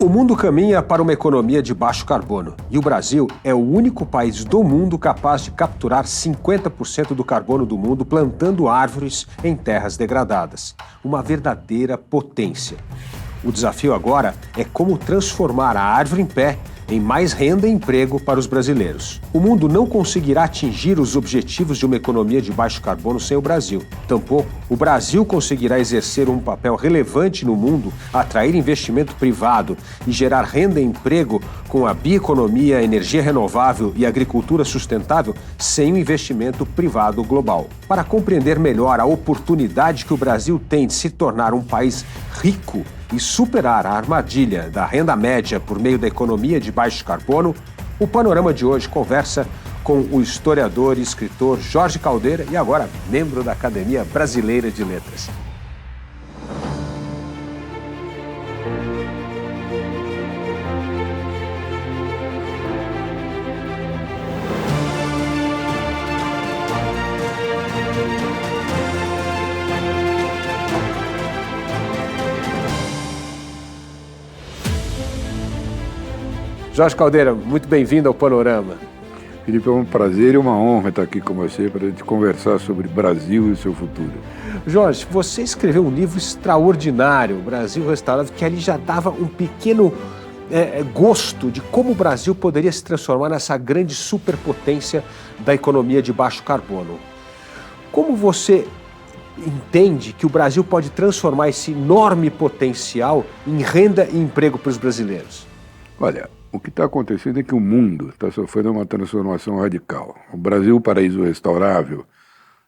O mundo caminha para uma economia de baixo carbono e o Brasil é o único país do mundo capaz de capturar 50% do carbono do mundo plantando árvores em terras degradadas. Uma verdadeira potência. O desafio agora é como transformar a árvore em pé em mais renda e emprego para os brasileiros. O mundo não conseguirá atingir os objetivos de uma economia de baixo carbono sem o Brasil. Tampouco o Brasil conseguirá exercer um papel relevante no mundo, atrair investimento privado e gerar renda e emprego com a bioeconomia, energia renovável e agricultura sustentável sem o investimento privado global. Para compreender melhor a oportunidade que o Brasil tem de se tornar um país rico e superar a armadilha da renda média por meio da economia de baixo carbono, o Panorama de hoje conversa com o historiador e escritor Jorge Caldeira e agora membro da Academia Brasileira de Letras. Jorge Caldeira, muito bem-vindo ao Panorama. Felipe, é um prazer e uma honra estar aqui com você para a gente conversar sobre Brasil e o seu futuro. Jorge, você escreveu um livro extraordinário, Brasil Restaurado, que ali já dava um pequeno gosto de como o Brasil poderia se transformar nessa grande superpotência da economia de baixo carbono. Como você entende que o Brasil pode transformar esse enorme potencial em renda e emprego para os brasileiros? Olha, o que está acontecendo é que o mundo está sofrendo uma transformação radical. O Brasil, Paraíso Restaurável,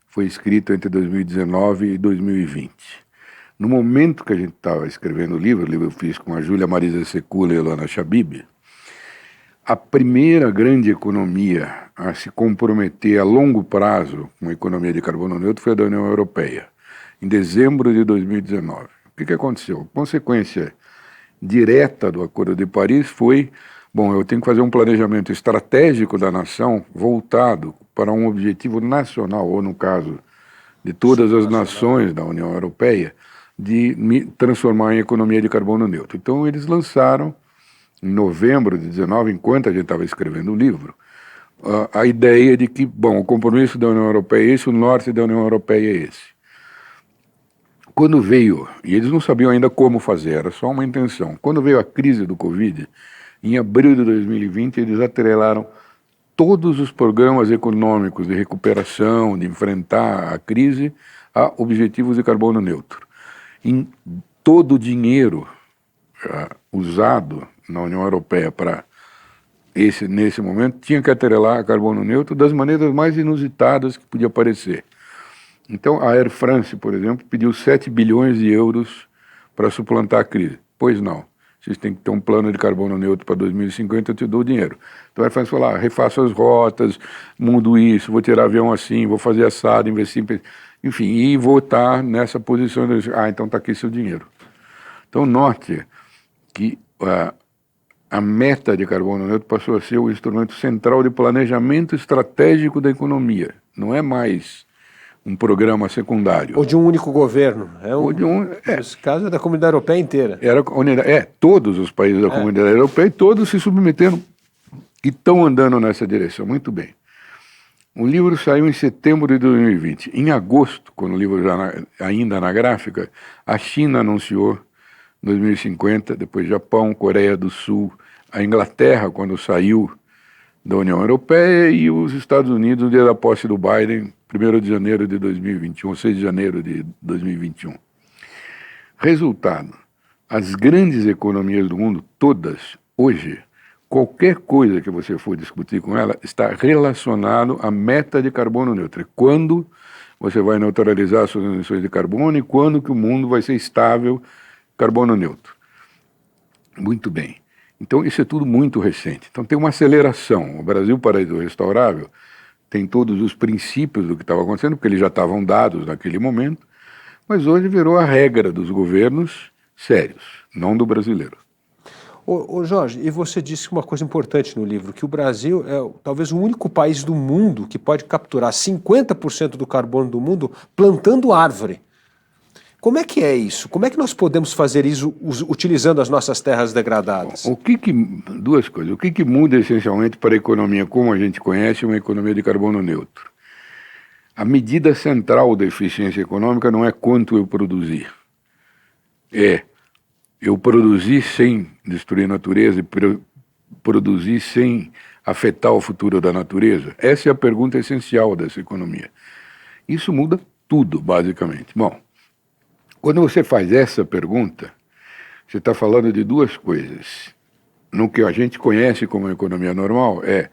foi escrito entre 2019 e 2020. No momento que a gente estava escrevendo o livro eu fiz com a Júlia Marisa Secula e a Ilana Chabib, a primeira grande economia a se comprometer a longo prazo com a economia de carbono neutro foi a da União Europeia, em dezembro de 2019. O que aconteceu? A consequência direta do Acordo de Paris foi, eu tenho que fazer um planejamento estratégico da nação voltado para um objetivo nacional, ou no caso de todas as nações da União Europeia, de me transformar em economia de carbono neutro. Então eles lançaram, em novembro de 2019, enquanto a gente estava escrevendo o livro, a ideia de que, o compromisso da União Europeia é esse, o norte da União Europeia é esse. Quando veio, e eles não sabiam ainda como fazer, era só uma intenção, quando veio a crise do Covid, em abril de 2020, eles atrelaram todos os programas econômicos de recuperação, de enfrentar a crise, a objetivos de carbono neutro. Em todo o dinheiro usado na União Europeia para nesse momento, tinha que atrelar a carbono neutro das maneiras mais inusitadas que podia parecer. Então, a Air France, por exemplo, pediu 7 bilhões de euros para suplantar a crise. Pois não. Vocês têm que ter um plano de carbono neutro para 2050, eu te dou o dinheiro. Então a Air France falou, refaço as rotas, mudo isso, vou tirar avião assim, vou fazer assado, investir, enfim, e vou estar nessa posição de, então está aqui seu dinheiro. Então note que a meta de carbono neutro passou a ser o instrumento central de planejamento estratégico da economia. Não é mais um programa secundário. Ou de um único governo. Nesse caso é da comunidade europeia inteira. Todos os países da comunidade europeia, todos se submeteram e estão andando nessa direção. Muito bem. O livro saiu em setembro de 2020. Em agosto, quando o livro ainda na gráfica, a China anunciou 2050, depois Japão, Coreia do Sul, a Inglaterra, quando saiu da União Europeia, e os Estados Unidos, no dia da posse do Biden, 1º de janeiro de 2021, 6 de janeiro de 2021. Resultado, as grandes economias do mundo, todas, hoje, qualquer coisa que você for discutir com ela, está relacionado à meta de carbono neutro. Quando você vai neutralizar suas emissões de carbono e quando que o mundo vai ser estável carbono neutro. Muito bem. Então, isso é tudo muito recente. Então, tem uma aceleração. O Brasil, Paraíso Restaurável, tem todos os princípios do que estava acontecendo, porque eles já estavam dados naquele momento, mas hoje virou a regra dos governos sérios, não do brasileiro. Ô Jorge, e você disse uma coisa importante no livro, que o Brasil é talvez o único país do mundo que pode capturar 50% do carbono do mundo plantando árvore. Como é que é isso? Como é que nós podemos fazer isso utilizando as nossas terras degradadas? Duas coisas. O que muda essencialmente para a economia como a gente conhece uma economia de carbono neutro? A medida central da eficiência econômica não é quanto eu produzir. É eu produzir sem destruir a natureza e produzir sem afetar o futuro da natureza? Essa é a pergunta essencial dessa economia. Isso muda tudo, basicamente. Bom, quando você faz essa pergunta, você está falando de duas coisas. No que a gente conhece como economia normal é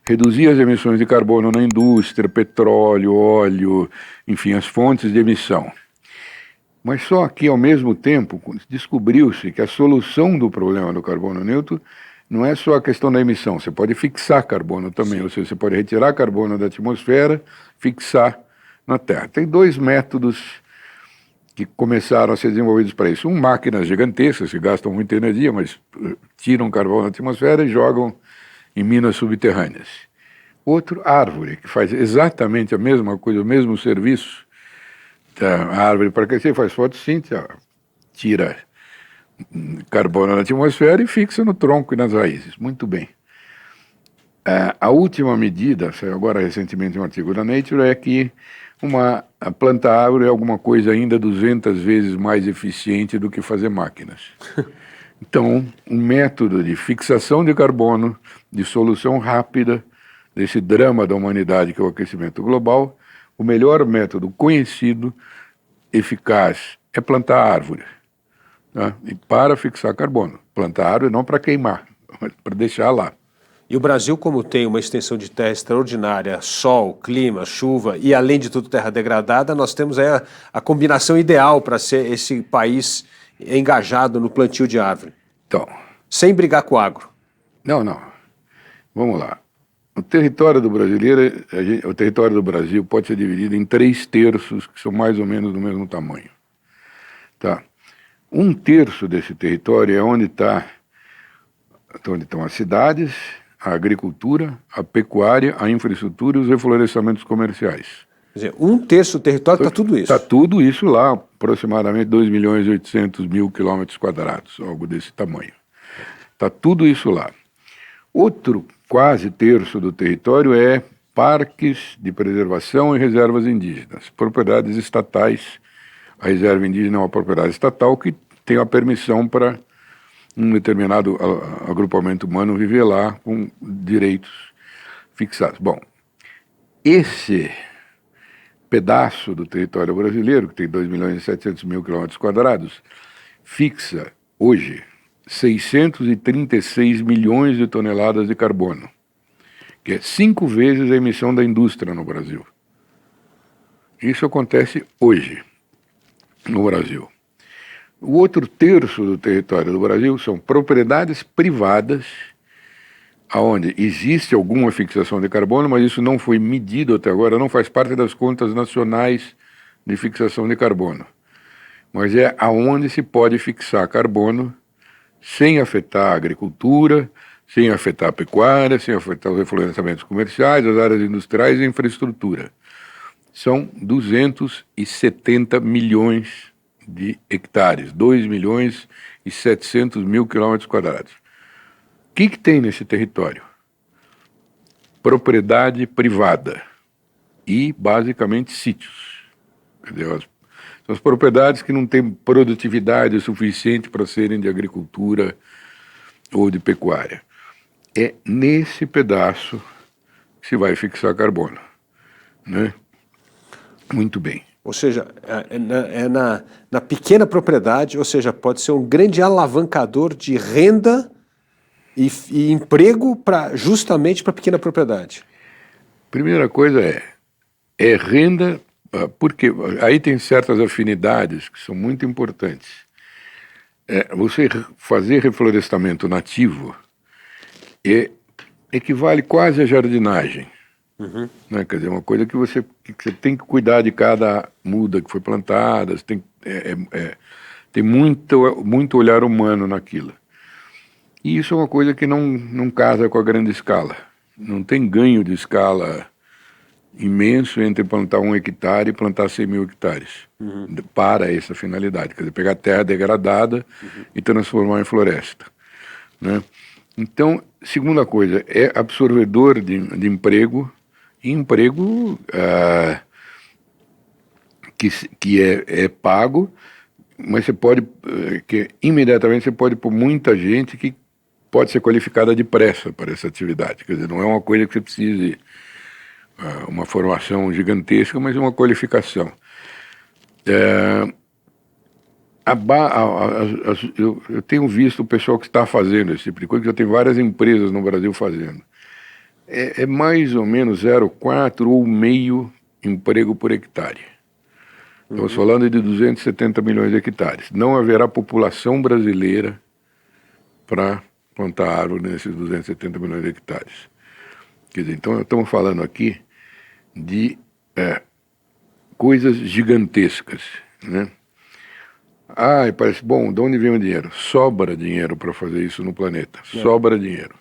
reduzir as emissões de carbono na indústria, petróleo, óleo, enfim, as fontes de emissão. Mas só que, ao mesmo tempo, descobriu-se que a solução do problema do carbono neutro não é só a questão da emissão. Você pode fixar carbono também, Sim. ou seja, você pode retirar carbono da atmosfera, fixar na Terra. Tem dois métodos que começaram a ser desenvolvidos para isso. Máquinas gigantescas, que gastam muita energia, mas tiram carbono da atmosfera e jogam em minas subterrâneas. Outro, árvore, que faz exatamente a mesma coisa, o mesmo serviço. A árvore, para crescer, faz fotossíntese, tira carbono na atmosfera e fixa no tronco e nas raízes. Muito bem. A última medida, saiu agora recentemente um artigo da Nature, é que a planta árvore é alguma coisa ainda 200 vezes mais eficiente do que fazer máquinas. Então, um método de fixação de carbono, de solução rápida desse drama da humanidade que é o aquecimento global, o melhor método conhecido, eficaz, é plantar árvore. Tá? E para fixar carbono. Plantar árvore não para queimar, mas para deixar lá. E o Brasil, como tem uma extensão de terra extraordinária, sol, clima, chuva e, além de tudo, terra degradada, nós temos aí a combinação ideal para ser esse país engajado no plantio de árvore. Então, sem brigar com o agro. Não. Vamos lá. O território do Brasil pode ser dividido em 3/3, que são mais ou menos do mesmo tamanho. Tá? 1/3 desse território é onde estão as cidades, a agricultura, a pecuária, a infraestrutura e os reflorestamentos comerciais. Quer dizer, 1/3 do território está tudo isso. Está tudo isso lá, aproximadamente 2.800.000 quilômetros quadrados, algo desse tamanho. Está tudo isso lá. Outro quase terço do território é parques de preservação e reservas indígenas, propriedades estatais. A reserva indígena é uma propriedade estatal que tem a permissão para um determinado agrupamento humano viver lá com direitos fixados. Bom, esse pedaço do território brasileiro, que tem 2.700.000 quilômetros quadrados, fixa hoje 636 milhões de toneladas de carbono, que é 5 vezes a emissão da indústria no Brasil. Isso acontece hoje no Brasil. O outro terço do território do Brasil são propriedades privadas, onde existe alguma fixação de carbono, mas isso não foi medido até agora, não faz parte das contas nacionais de fixação de carbono. Mas é aonde se pode fixar carbono sem afetar a agricultura, sem afetar a pecuária, sem afetar os reflorestamentos comerciais, as áreas industriais e a infraestrutura. São 270 milhões de hectares, 2.700.000 quilômetros quadrados. O que tem nesse território? Propriedade privada e, basicamente, sítios. Quer dizer, são as propriedades que não têm produtividade suficiente para serem de agricultura ou de pecuária. É nesse pedaço que se vai fixar carbono, né? Muito bem. Ou seja, na pequena propriedade, ou seja, pode ser um grande alavancador de renda e emprego justamente para a pequena propriedade. Primeira coisa é renda, porque aí tem certas afinidades que são muito importantes. Você fazer reflorestamento nativo equivale quase à jardinagem. Uhum. Né? Quer dizer, uma coisa que você tem que cuidar de cada muda que foi plantada, tem muito olhar humano naquilo. E isso é uma coisa que não casa com a grande escala. Não tem ganho de escala imenso entre plantar 1 hectare e plantar 100 mil hectares para essa finalidade, quer dizer, pegar terra degradada e transformar em floresta, né? Então, segunda coisa, é absorvedor de emprego, e emprego que é pago, mas você pode, imediatamente você pode pôr muita gente que pode ser qualificada depressa para essa atividade, quer dizer, não é uma coisa que você precise uma formação gigantesca, mas uma qualificação. Eu tenho visto o pessoal que está fazendo esse tipo de coisa, que já tem várias empresas no Brasil fazendo. É mais ou menos 0,4 ou meio emprego por hectare. Estamos falando de 270 milhões de hectares. Não haverá população brasileira para plantar árvore nesses 270 milhões de hectares. Quer dizer, então estamos falando aqui de coisas gigantescas, né? E parece, bom, de onde vem o dinheiro? Sobra dinheiro para fazer isso no planeta, sobra dinheiro.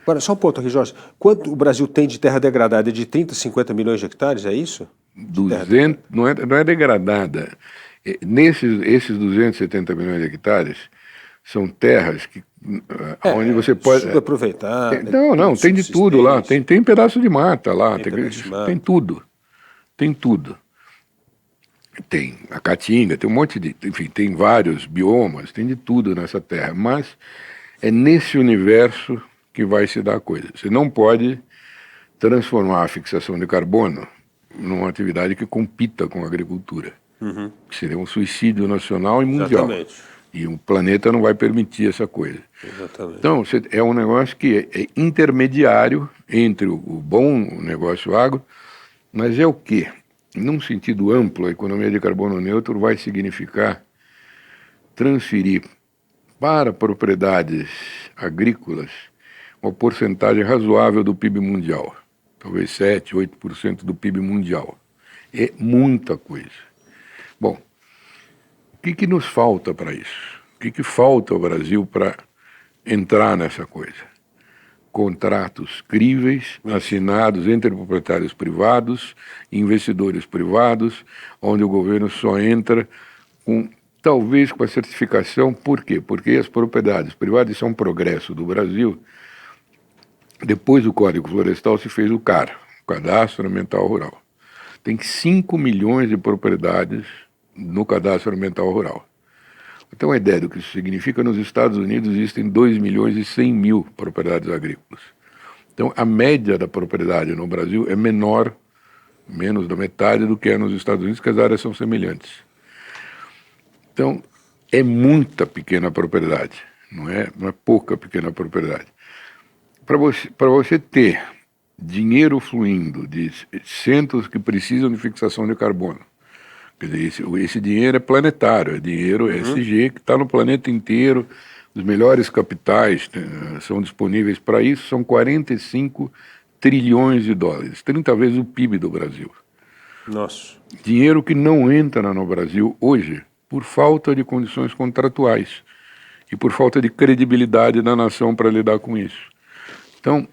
Agora, só um ponto aqui, Jorge. Quanto o Brasil tem de terra degradada? É de 30 a 50 milhões de hectares, é isso? 200, não é degradada. Esses 270 milhões de hectares são terras que, onde você pode... Subaproveitar. Não, tem de tudo lá. Tem pedaço de mata lá, tem tudo. Tem tudo. Tem a caatinga, tem um monte de... Enfim, tem vários biomas, tem de tudo nessa terra. Mas é nesse universo que vai se dar a coisa. Você não pode transformar a fixação de carbono numa atividade que compita com a agricultura. Que seria um suicídio nacional e mundial. Exatamente. E o planeta não vai permitir essa coisa. Exatamente. Então, é um negócio que é intermediário entre o bom negócio agro, mas é o quê? Num sentido amplo, a economia de carbono neutro vai significar transferir para propriedades agrícolas uma porcentagem razoável do PIB mundial. Talvez 7, 8% do PIB mundial. É muita coisa. Bom, o que nos falta para isso? O que falta ao Brasil para entrar nessa coisa? Contratos críveis, assinados entre proprietários privados, investidores privados, onde o governo só entra talvez com a certificação. Por quê? Porque as propriedades privadas, isso é um progresso do Brasil. Depois do Código Florestal se fez o CAR, o Cadastro Ambiental Rural. Tem 5 milhões de propriedades no Cadastro Ambiental Rural. Então, a ideia do que isso significa, nos Estados Unidos existem 2 milhões e 100 mil propriedades agrícolas. Então, a média da propriedade no Brasil é menor, menos da metade do que é nos Estados Unidos, que as áreas são semelhantes. Então, é muita pequena propriedade, não é pouca pequena propriedade. Para você ter dinheiro fluindo de centros que precisam de fixação de carbono, quer dizer, esse dinheiro é planetário, é dinheiro ESG que está no planeta inteiro, os melhores capitais são disponíveis para isso, são 45 trilhões de dólares, 30 vezes o PIB do Brasil. Nossa. Dinheiro que não entra no Brasil hoje por falta de condições contratuais e por falta de credibilidade da nação para lidar com isso. Então,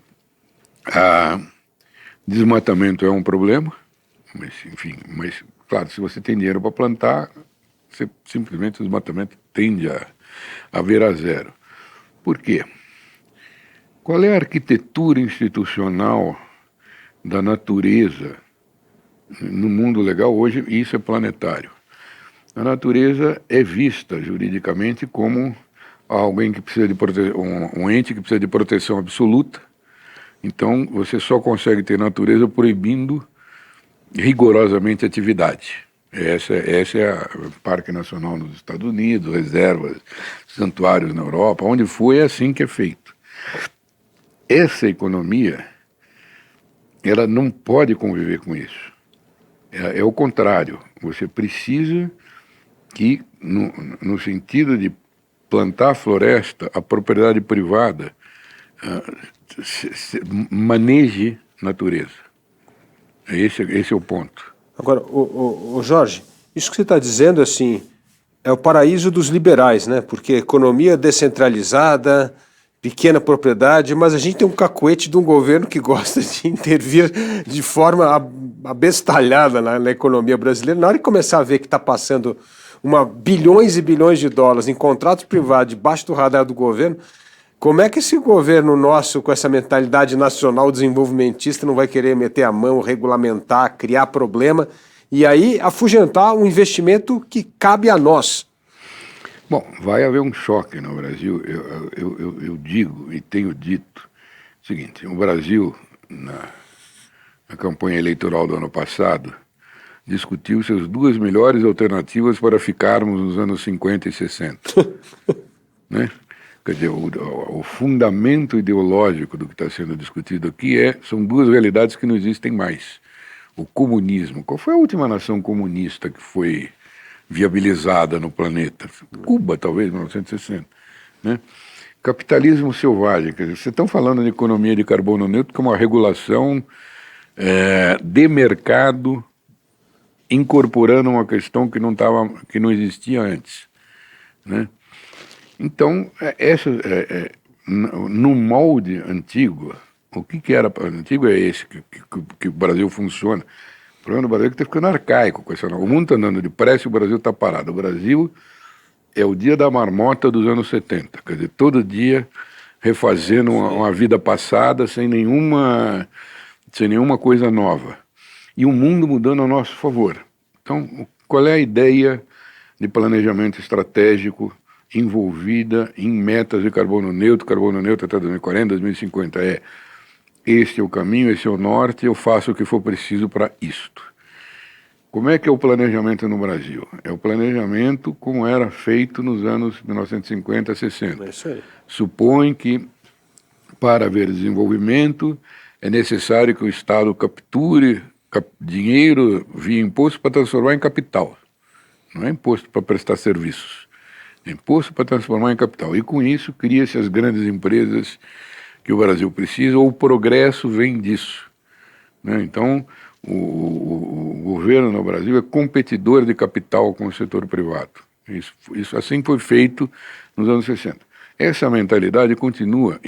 desmatamento é um problema, mas, enfim, claro, se você tem dinheiro para plantar, simplesmente o desmatamento tende a vir a zero. Por quê? Qual é a arquitetura institucional da natureza no mundo legal hoje? Isso é planetário. A natureza é vista juridicamente como alguém que precisa de um ente que precisa de proteção absoluta. Então, você só consegue ter natureza proibindo rigorosamente atividade. Essa é a Parque Nacional nos Estados Unidos, reservas, santuários na Europa, onde for é assim que é feito. Essa economia, ela não pode conviver com isso. É o contrário. Você precisa que, no sentido de plantar floresta, a propriedade privada maneje natureza. Esse é o ponto. Agora, o Jorge, isso que você está dizendo assim, é o paraíso dos liberais, né? Porque economia descentralizada, pequena propriedade, mas a gente tem um cacuete de um governo que gosta de intervir de forma abestalhada na economia brasileira. Na hora de começar a ver que está passando bilhões e bilhões de dólares em contratos privados debaixo do radar do governo, como é que esse governo nosso, com essa mentalidade nacional desenvolvimentista, não vai querer meter a mão, regulamentar, criar problema e aí afugentar um investimento que cabe a nós? Bom, vai haver um choque no Brasil. Eu digo e tenho dito o seguinte: o Brasil, na campanha eleitoral do ano passado, discutiu-se as duas melhores alternativas para ficarmos nos anos 50 e 60. Né? Quer dizer, o fundamento ideológico do que está sendo discutido aqui são duas realidades que não existem mais. O comunismo. Qual foi a última nação comunista que foi viabilizada no planeta? Cuba, talvez, 1960. Né? Capitalismo selvagem. Quer dizer, vocês estão falando de economia de carbono neutro como uma regulação de mercado incorporando uma questão que não existia antes. Né? Então, no molde antigo, o que era antigo é esse, que o Brasil funciona. O problema do Brasil é que está ficando arcaico com essa. O mundo está andando depressa e o Brasil está parado. O Brasil é o dia da marmota dos anos 70. Quer dizer, todo dia refazendo uma vida passada sem nenhuma coisa nova. E o mundo mudando a nosso favor. Então, qual é a ideia de planejamento estratégico envolvida em metas de carbono neutro até 2040, 2050? Este é o caminho, esse é o norte, eu faço o que for preciso para isto. Como é que é o planejamento no Brasil? É o planejamento como era feito nos anos 1950, 60. É isso aí. Supõe que, para haver desenvolvimento, é necessário que o Estado capture dinheiro via imposto para transformar em capital. Não é imposto para prestar serviços. É imposto para transformar em capital. E com isso cria-se as grandes empresas que o Brasil precisa, ou o progresso vem disso. Né? Então, o governo no Brasil é competidor de capital com o setor privado. Isso assim foi feito nos anos 60. Essa mentalidade continua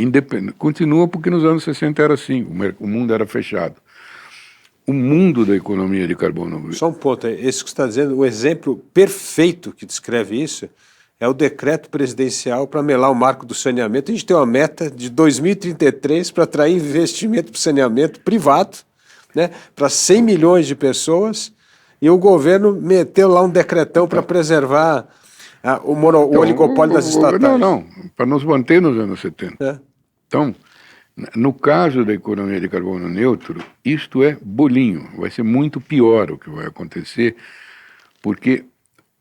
porque nos anos 60 era assim, o mundo era fechado. O mundo da economia de carbono... Só um ponto, esse que você está dizendo, o exemplo perfeito que descreve isso é o decreto presidencial para melar o marco do saneamento. A gente tem uma meta de 2033 para atrair investimento para saneamento privado, né, para 100 milhões de pessoas, e o governo meteu lá um decretão para preservar o oligopólio das estatais. Não, para nos manter nos anos 70. Então, no caso da economia de carbono neutro, isto é bolinho, vai ser muito pior o que vai acontecer, porque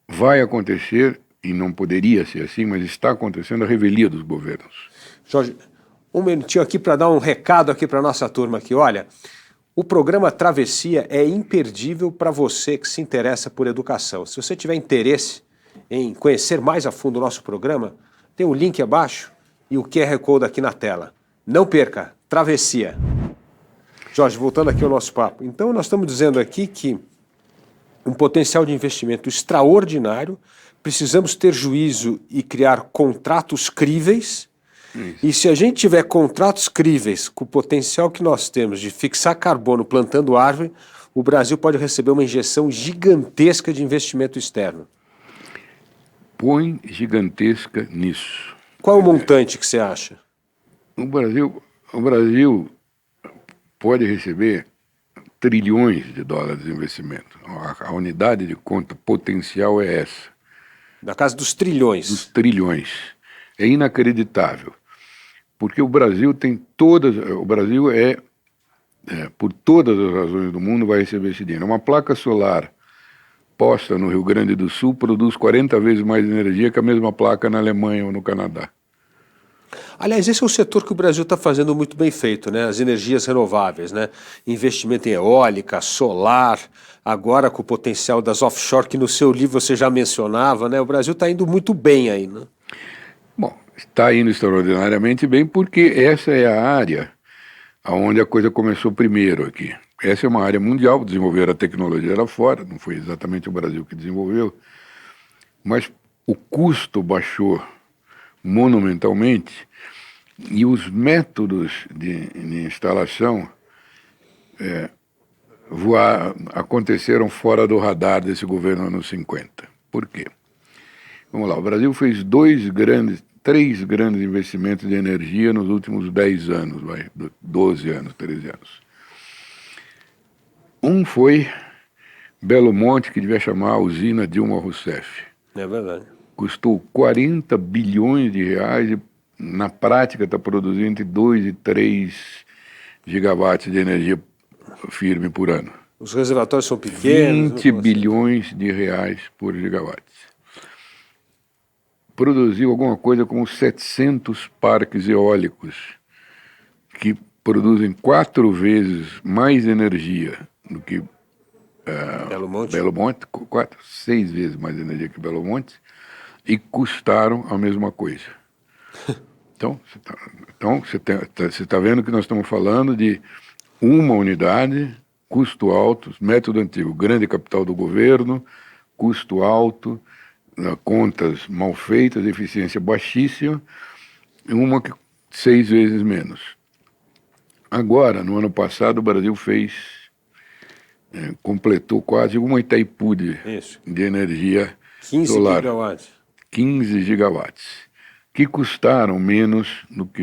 vai acontecer, e não poderia ser assim, mas está acontecendo a revelia dos governos. Jorge, um minutinho aqui para dar um recado aqui para a nossa turma aqui. Olha, o programa Travessia é imperdível para você que se interessa por educação. Se você tiver interesse em conhecer mais a fundo o nosso programa, tem o link abaixo e o QR Code aqui na tela. Não perca, Travessia. Jorge, voltando aqui ao nosso papo. Então, nós estamos dizendo aqui que um potencial de investimento extraordinário, precisamos ter juízo e criar contratos críveis. E se a gente tiver contratos críveis com o potencial que nós temos de fixar carbono plantando árvore, o Brasil pode receber uma injeção gigantesca de investimento externo. Põe gigantesca nisso. Qual é o montante que você acha? O Brasil pode receber trilhões de dólares de investimento. A unidade de conta potencial é essa. Na casa dos trilhões. Dos trilhões. É inacreditável. Porque o Brasil tem por todas as razões do mundo, vai receber esse dinheiro. Uma placa solar posta no Rio Grande do Sul produz 40 vezes mais energia que a mesma placa na Alemanha ou no Canadá. Aliás, esse é um setor que o Brasil está fazendo muito bem feito, né? As energias renováveis, né? Investimento em eólica, solar, agora com o potencial das offshore, que no seu livro você já mencionava, né? O Brasil está indo muito bem aí, né? Bom, está indo extraordinariamente bem porque essa é a área onde a coisa começou primeiro aqui. Essa é uma área mundial, desenvolver a tecnologia lá fora, não foi exatamente o Brasil que desenvolveu, mas o custo baixou monumentalmente E os métodos de instalação aconteceram fora do radar desse governo anos 50. Por quê? Vamos lá, o Brasil fez três grandes investimentos de energia nos últimos 10 anos, 12 anos, 13 anos. Um foi Belo Monte, que devia chamar a usina Dilma Rousseff. É verdade. Custou 40 bilhões de reais e, na prática, está produzindo entre 2 e 3 gigawatts de energia firme por ano. Os reservatórios são pequenos. 20 bilhões de reais por gigawatt. Produziu alguma coisa como 700 parques eólicos, que produzem 4 vezes mais energia do que Belo Monte, 6 vezes mais energia que Belo Monte, e custaram a mesma coisa. Então, você está vendo que nós estamos falando de uma unidade, custo alto, método antigo, grande capital do governo, custo alto, contas mal feitas, eficiência baixíssima, e uma que 6 vezes menos. Agora, no ano passado, o Brasil completou quase uma Itaipu de energia 15 solar. 15 gigawatts. 15 gigawatts, que custaram menos do que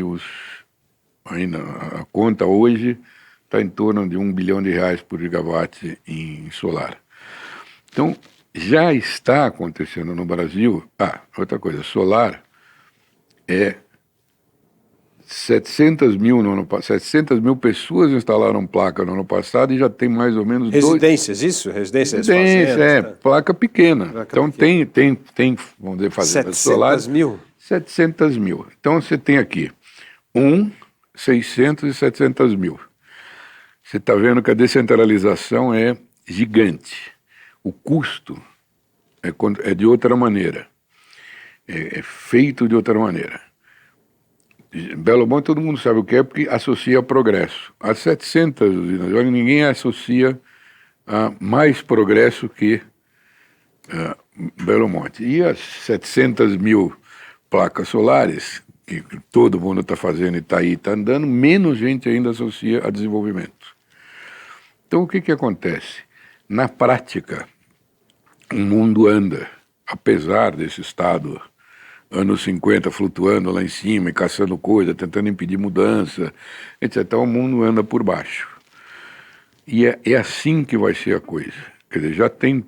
ainda a conta hoje está em torno de R$1 bilhão por gigawatt em solar. Então, já está acontecendo no Brasil. Outra coisa, solar é 700 mil pessoas instalaram placa no ano passado e já tem mais ou menos residências, isso? Residências placa pequena. Então tem, vamos dizer, fazendas solares. 700 mil? 700 mil. Então você tem aqui 600 e 700 mil. Você está vendo que a descentralização é gigante. O custo é de outra maneira. É feito de outra maneira. Belo Monte todo mundo sabe o que é, porque associa a progresso. As 700 usinas, ninguém associa a mais progresso que Belo Monte. E as 700 mil placas solares, que todo mundo está fazendo e está aí, está andando, menos gente ainda associa a desenvolvimento. Então o que acontece? Na prática, o mundo anda, apesar desse estado anos 50 flutuando lá em cima e caçando coisa, tentando impedir mudança, etc. Então, o mundo anda por baixo. E é assim que vai ser a coisa. Quer dizer, já tem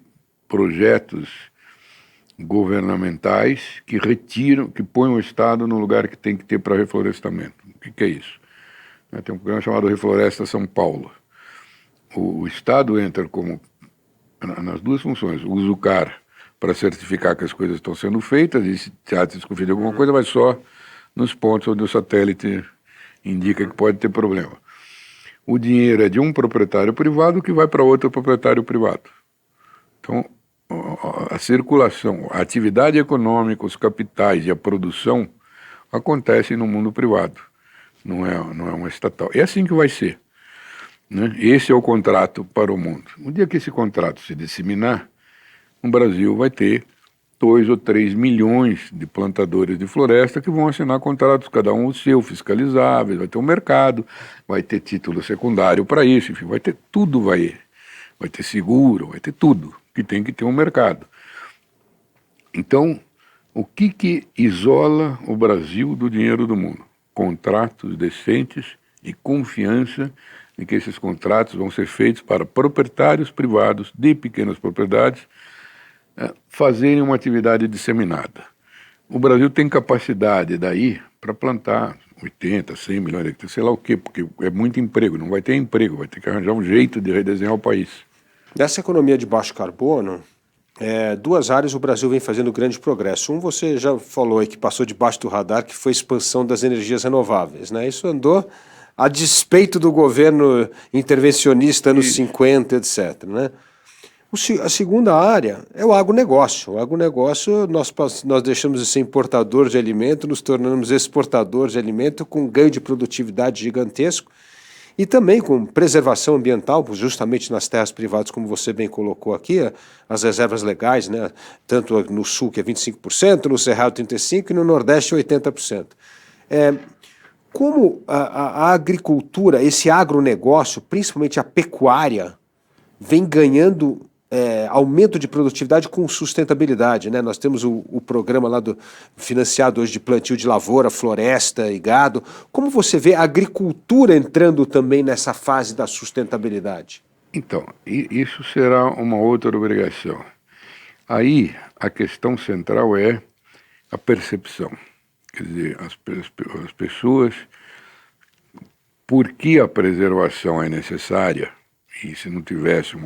projetos governamentais que põem o Estado no lugar que tem que ter para reflorestamento. O que é isso? Tem um programa chamado Refloresta São Paulo. O Estado entra como nas duas funções, usa o CAR para certificar que as coisas estão sendo feitas, e se há desconfia de alguma coisa, vai só nos pontos onde o satélite indica que pode ter problema. O dinheiro é de um proprietário privado que vai para outro proprietário privado. Então, a circulação, a atividade econômica, os capitais e a produção acontecem no mundo privado, não é uma estatal. É assim que vai ser, né? Esse é o contrato para o mundo. O dia que esse contrato se disseminar, o Brasil vai ter 2 ou 3 milhões de plantadores de floresta que vão assinar contratos, cada um o seu, fiscalizáveis, vai ter um mercado, vai ter título secundário para isso, enfim, vai ter tudo, vai ter seguro, vai ter tudo, que tem que ter um mercado. Então, o que isola o Brasil do dinheiro do mundo? Contratos decentes e confiança de que esses contratos vão ser feitos para proprietários privados de pequenas propriedades fazerem uma atividade disseminada. O Brasil tem capacidade daí para plantar 80, 100 milhões de hectares, sei lá o quê, porque é muito emprego, não vai ter emprego, vai ter que arranjar um jeito de redesenhar o país. Nessa economia de baixo carbono, 2 áreas o Brasil vem fazendo grande progresso. Você já falou aí que passou debaixo do radar, que foi a expansão das energias renováveis, né? Isso andou a despeito do governo intervencionista anos 50, etc., né? A segunda área é o agronegócio. O agronegócio, nós deixamos de ser importador de alimento, nos tornamos exportadores de alimento com ganho de produtividade gigantesco e também com preservação ambiental, justamente nas terras privadas, como você bem colocou aqui, as reservas legais, né? Tanto no sul, que é 25%, no Cerrado 35% e no Nordeste 80%. como a agricultura, esse agronegócio, principalmente a pecuária, vem ganhando aumento de produtividade com sustentabilidade, né? Nós temos o programa lá financiado hoje de plantio de lavoura, floresta e gado. Como você vê a agricultura entrando também nessa fase da sustentabilidade? Então, isso será uma outra obrigação. Aí a questão central é a percepção. Quer dizer, as pessoas, por que a preservação é necessária, e se não tivesse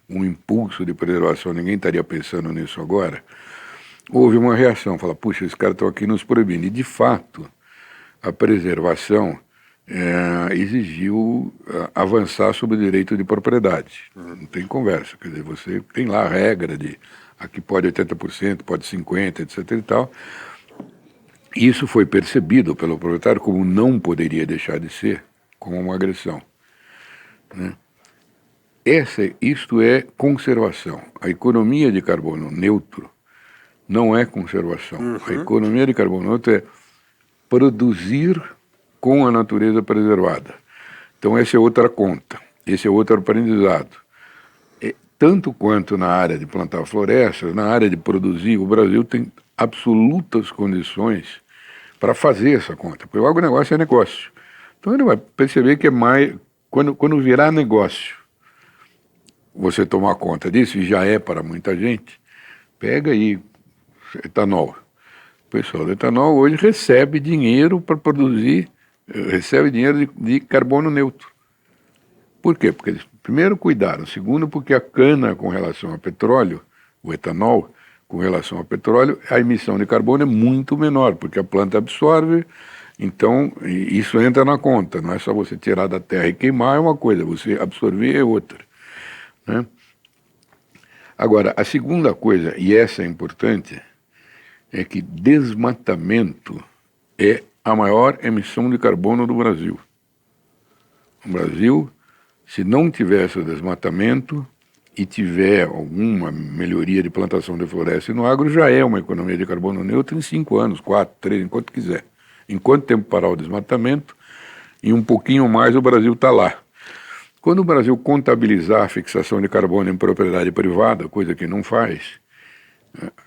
um impulso de preservação, ninguém estaria pensando nisso agora, houve uma reação, fala, puxa, esses caras estão aqui nos proibindo. E, de fato, a preservação exigiu avançar sobre o direito de propriedade. Não tem conversa, quer dizer, você tem lá a regra de aqui pode 80%, pode 50%, etc. e tal. Isso foi percebido pelo proprietário como não poderia deixar de ser, como uma agressão, né? Isto é conservação. A economia de carbono neutro não é conservação. A economia de carbono neutro é produzir com a natureza preservada. Então essa é outra conta, esse é outro aprendizado. Tanto quanto na área de plantar florestas, na área de produzir, o Brasil tem absolutas condições para fazer essa conta, porque o agronegócio é negócio. Então ele vai perceber que é mais, quando virar negócio, você tomar conta disso, e já é para muita gente, pega aí etanol. O pessoal do etanol hoje recebe dinheiro para produzir, recebe dinheiro de carbono neutro. Por quê? Porque eles, primeiro, cuidaram. Segundo, porque a cana com relação ao petróleo, o etanol com relação ao petróleo, a emissão de carbono é muito menor, porque a planta absorve, então isso entra na conta. Não é só você tirar da terra e queimar, é uma coisa, você absorver é outra, né? Agora, a segunda coisa, e essa é importante, é que desmatamento é a maior emissão de carbono do Brasil. O Brasil, se não tivesse o desmatamento e tiver alguma melhoria de plantação de floresta no agro, já é uma economia de carbono neutro em 5 anos, 4, 3, enquanto quiser. Enquanto tempo parar o desmatamento, e um pouquinho mais o Brasil está lá. Quando o Brasil contabilizar a fixação de carbono em propriedade privada, coisa que não faz,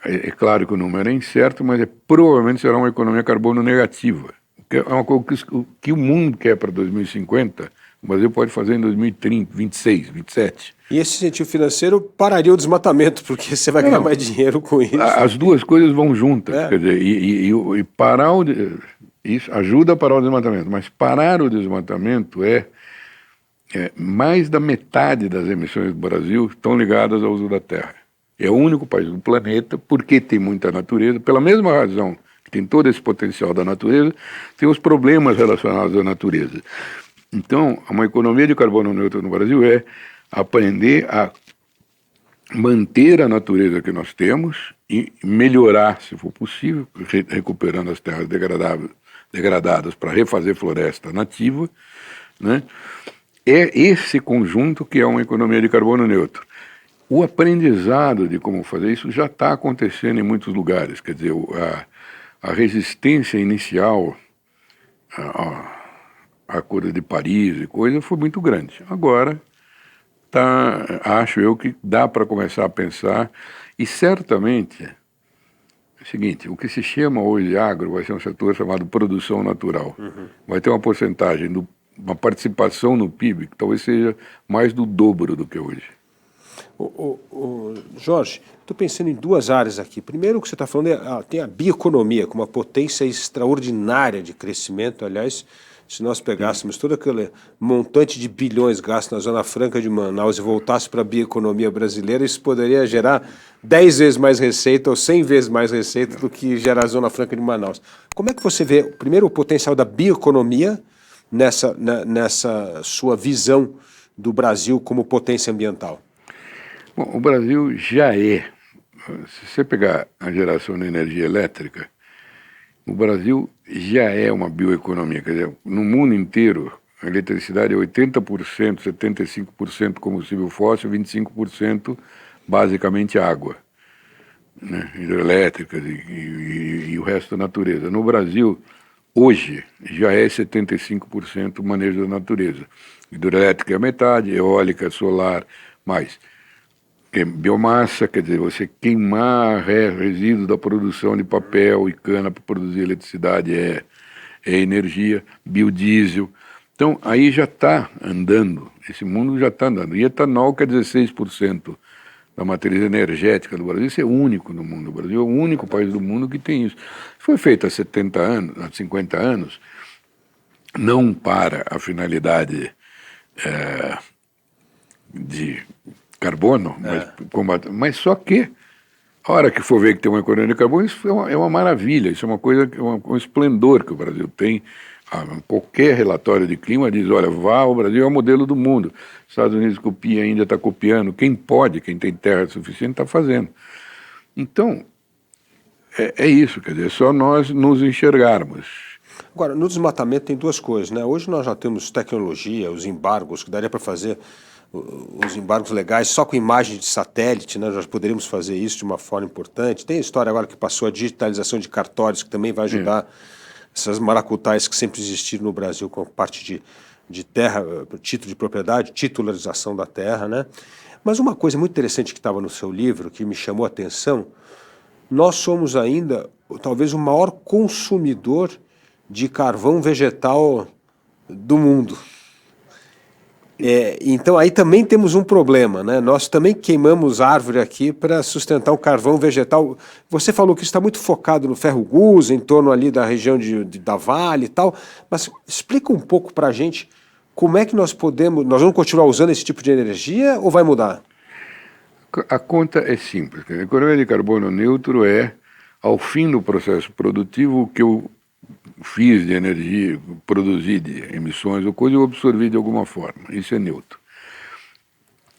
é claro que o número é incerto, mas provavelmente será uma economia carbono negativa. Que é uma coisa que o mundo quer para 2050, o Brasil pode fazer em 2030, 26, 27. E esse incentivo financeiro pararia o desmatamento, porque você vai ganhar mais dinheiro com isso. As duas coisas vão juntas, quer dizer, e parar isso ajuda a parar o desmatamento, mas parar o desmatamento mais da metade das emissões do Brasil estão ligadas ao uso da terra. É o único país do planeta, porque tem muita natureza, pela mesma razão que tem todo esse potencial da natureza, tem os problemas relacionados à natureza. Então, uma economia de carbono neutro no Brasil é aprender a manter a natureza que nós temos e melhorar, se for possível, recuperando as terras degradadas para refazer floresta nativa, né? É esse conjunto que é uma economia de carbono neutro. O aprendizado de como fazer isso já está acontecendo em muitos lugares, quer dizer, a resistência inicial à Acordo de Paris e coisa foi muito grande. Agora, acho eu que dá para começar a pensar, e certamente, é o seguinte, o que se chama hoje de agro vai ser um setor chamado produção natural. Vai ter uma porcentagem, uma participação no PIB que talvez seja mais do dobro do que hoje. Jorge, estou pensando em duas áreas aqui. Primeiro, o que você está falando tem a bioeconomia, com uma potência extraordinária de crescimento. Aliás, se nós pegássemos todo aquele montante de bilhões gastos na Zona Franca de Manaus e voltasse para a bioeconomia brasileira, isso poderia gerar 10 vezes mais receita ou 100 vezes mais receita do que gera a Zona Franca de Manaus. Como é que você vê, primeiro, o potencial da bioeconomia nessa sua visão do Brasil como potência ambiental? Bom, o Brasil já é, se você pegar a geração de energia elétrica, o Brasil já é uma bioeconomia, quer dizer, no mundo inteiro a eletricidade é 80%, 75% combustível fóssil, 25% basicamente água, né, hidrelétricas e o resto da natureza. No Brasil, Hoje já é 75% manejo da natureza. Hidrelétrica é a metade, eólica, solar, mais. Biomassa, quer dizer, você queimar resíduos da produção de papel e cana para produzir eletricidade é energia, biodiesel. Então, aí já está andando, esse mundo já está andando. E etanol, que é 16% da matriz energética do Brasil, isso é único no mundo. O Brasil é o único país do mundo que tem isso. Foi feito há 70 anos, há 50 anos, não para a finalidade de carbono, mas só que, a hora que for ver que tem uma economia de carbono, isso é uma maravilha, isso é uma coisa, um esplendor que o Brasil tem. Qualquer relatório de clima diz, olha, o Brasil é o modelo do mundo. Estados Unidos copia, a Índia está copiando, quem pode, quem tem terra suficiente está fazendo. Então, é isso, quer dizer, é só nós nos enxergarmos. Agora, no desmatamento tem duas coisas, né? Hoje nós já temos tecnologia, os embargos, que daria para fazer os embargos legais só com imagem de satélite, né? Nós poderíamos fazer isso de uma forma importante. Tem a história agora que passou a digitalização de cartórios, que também vai ajudar essas maracutais que sempre existiram no Brasil com a parte de terra, título de propriedade, titularização da terra, né? Mas uma coisa muito interessante que estava no seu livro, que me chamou a atenção, nós somos ainda talvez o maior consumidor de carvão vegetal do mundo. Então aí também temos um problema, né? Nós também queimamos árvore aqui para sustentar o carvão vegetal. Você falou que isso está muito focado no ferro-gus, em torno ali da região da Vale e tal, mas explica um pouco para a gente como é que nós vamos continuar usando esse tipo de energia ou vai mudar? A conta é simples. A economia de carbono neutro é, ao fim do processo produtivo, o que eu fiz de energia, produzi de emissões ou coisa, eu absorvi de alguma forma. Isso é neutro.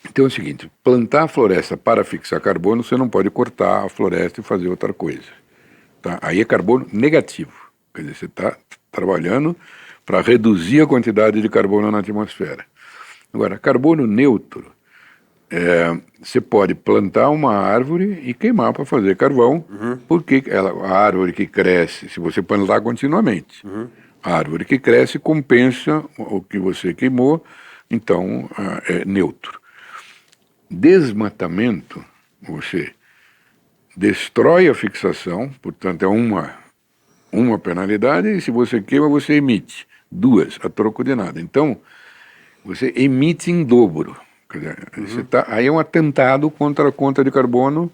Então é o seguinte, plantar a floresta para fixar carbono, você não pode cortar a floresta e fazer outra coisa. Tá? Aí é carbono negativo. Quer dizer, você está trabalhando para reduzir a quantidade de carbono na atmosfera. Agora, carbono neutro, você pode plantar uma árvore e queimar para fazer carvão, porque a árvore que cresce, se você plantar continuamente, a árvore que cresce compensa o que você queimou, então é neutro. Desmatamento, você destrói a fixação, portanto é uma penalidade, e se você queima, você emite duas, a troco de nada. Então, você emite em dobro. Aí é um atentado contra a conta de carbono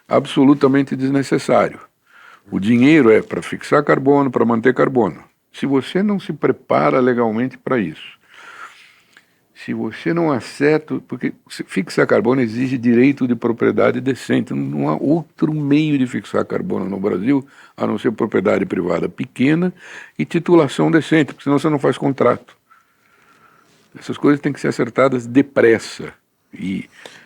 absolutamente desnecessário. O dinheiro é para fixar carbono, para manter carbono. Se você não se prepara legalmente para isso, se você não acerta, porque fixar carbono exige direito de propriedade decente, não há outro meio de fixar carbono no Brasil, a não ser propriedade privada pequena e titulação decente, porque senão você não faz contrato. Essas coisas têm que ser acertadas depressa.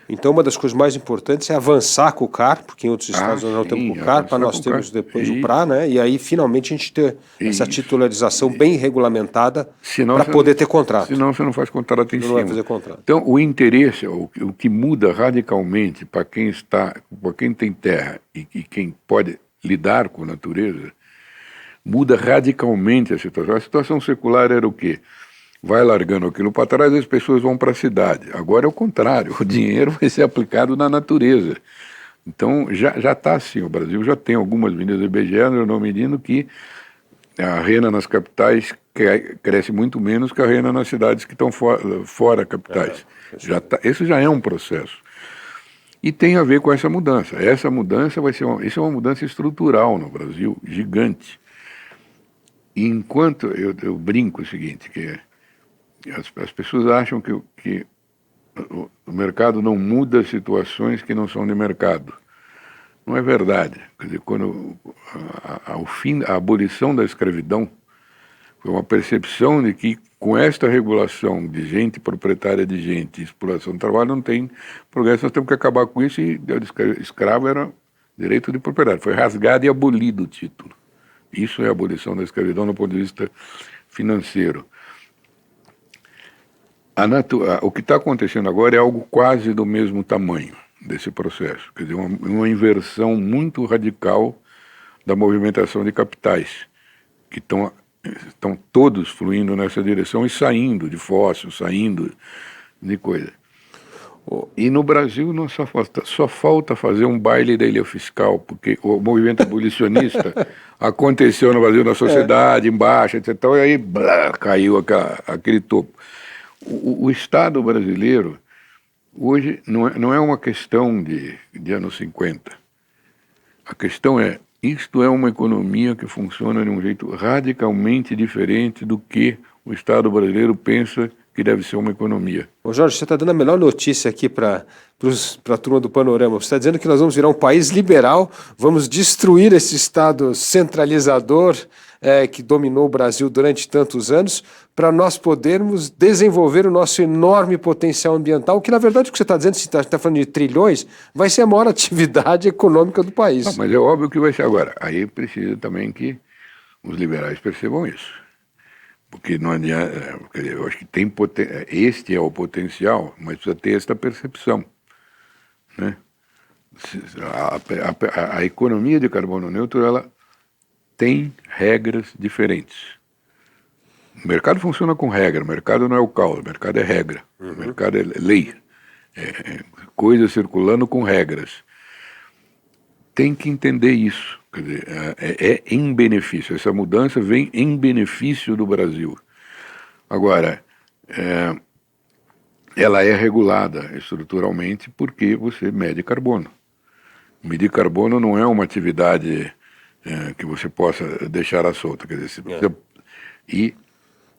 Então uma das coisas mais importantes é avançar com o CAR, porque em outros estados nós não temos o CAR, para nós termos depois o PRA, né? E aí finalmente a gente ter essa titularização bem regulamentada para poder ter contrato. Senão você não faz contrato em cima. Não vai fazer contrato. Então o interesse, o que muda radicalmente para quem tem terra e quem pode lidar com a natureza, muda radicalmente a situação. A situação secular era o quê? Vai largando aquilo para trás, as pessoas vão para a cidade. Agora é o contrário, o dinheiro vai ser aplicado na natureza. Então já está assim, o Brasil já tem algumas medidas do IBGE, não medindo que a renda nas capitais cresce muito menos que a renda nas cidades que estão fora capitais. Esse já é um processo. E tem a ver com essa mudança. Essa mudança isso é uma mudança estrutural no Brasil, gigante. E enquanto eu brinco o seguinte, que as pessoas acham que o mercado não muda situações que não são de mercado. Não é verdade. Quer dizer, quando a abolição da escravidão foi uma percepção de que com esta regulação de gente proprietária de gente, exploração do trabalho, não tem progresso, nós temos que acabar com isso, e escravo era direito de propriedade. Foi rasgado e abolido o título. Isso é a abolição da escravidão do ponto de vista financeiro. O que está acontecendo agora é algo quase do mesmo tamanho desse processo, quer dizer, uma inversão muito radical da movimentação de capitais, que estão estão todos fluindo nessa direção e saindo de fóssil, saindo de coisa. E no Brasil só falta fazer um baile da ilha fiscal, porque o movimento abolicionista aconteceu no Brasil, na sociedade, embaixo, etc. E aí caiu aquele topo. O Estado brasileiro, hoje, não é uma questão de anos 50. A questão é, isto é uma economia que funciona de um jeito radicalmente diferente do que o Estado brasileiro pensa que deve ser uma economia. Ô Jorge, você está dando a melhor notícia aqui para a turma do Panorama. Você está dizendo que nós vamos virar um país liberal, vamos destruir esse Estado centralizador que dominou o Brasil durante tantos anos, para nós podermos desenvolver o nosso enorme potencial ambiental, que na verdade o que você está dizendo, se está falando de trilhões, vai ser a maior atividade econômica do país. Não, mas é óbvio que vai ser agora. Aí precisa também que os liberais percebam isso. Porque não adianta, eu acho que este é o potencial, mas precisa ter esta percepção, né? A economia de carbono neutro, ela tem regras diferentes. O mercado funciona com regra, o mercado não é o caos, o mercado é regra, o mercado é lei, coisa circulando com regras. Tem que entender isso. Quer dizer, é em benefício, essa mudança vem em benefício do Brasil. Agora, ela é regulada estruturalmente porque você mede carbono. Medir carbono não é uma atividade que você possa deixar à solta. Quer dizer, você precisa,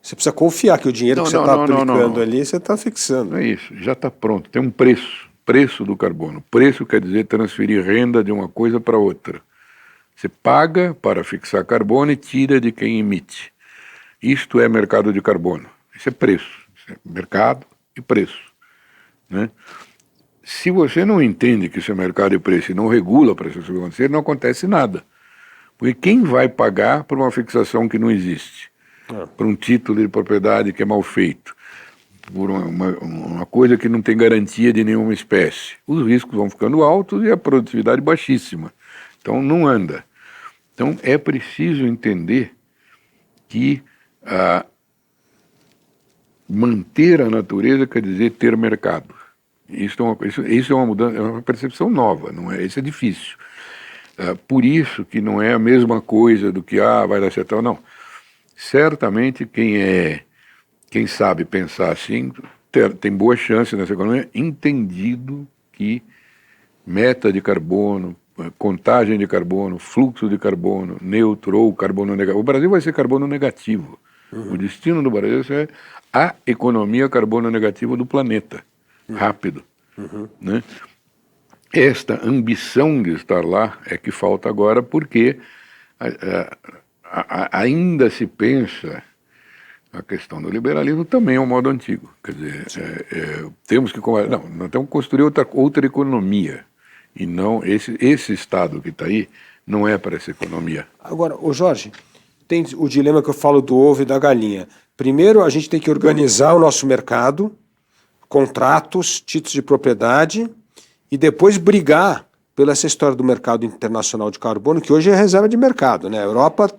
você precisa confiar que o dinheiro que você está aplicando ali, você está fixando. Não é isso, já está pronto, tem um preço do carbono. Preço quer dizer transferir renda de uma coisa para outra. Você paga para fixar carbono e tira de quem emite. Isto é mercado de carbono. Isso é preço. Isso é mercado e preço, né? Se você não entende que isso é mercado e preço e não regula para isso acontecer, não acontece nada. Porque quem vai pagar por uma fixação que não existe? Por um título de propriedade que é mal feito? Por uma coisa que não tem garantia de nenhuma espécie? Os riscos vão ficando altos e a produtividade baixíssima. Então não anda. Então é preciso entender que manter a natureza quer dizer ter mercado. Isso é uma mudança, é uma percepção nova, não é? Isso é difícil. Por isso que não é a mesma coisa do que vai dar certo, não. Certamente quem sabe pensar assim tem boa chance nessa economia, entendido que meta de carbono, contagem de carbono, fluxo de carbono, neutro ou carbono negativo. O Brasil vai ser carbono negativo. O destino do Brasil é a economia carbono negativa do planeta. Rápido. Né? Esta ambição de estar lá é que falta agora, porque ainda se pensa a questão do liberalismo também é um modo antigo. Quer dizer, temos que... nós temos que construir outra economia. E não, esse Estado que está aí não é para essa economia. Agora, ô Jorge, tem o dilema que eu falo do ovo e da galinha. Primeiro, a gente tem que organizar o nosso mercado, contratos, títulos de propriedade, e depois brigar pela essa história do mercado internacional de carbono, que hoje é reserva de mercado, né? A Europa,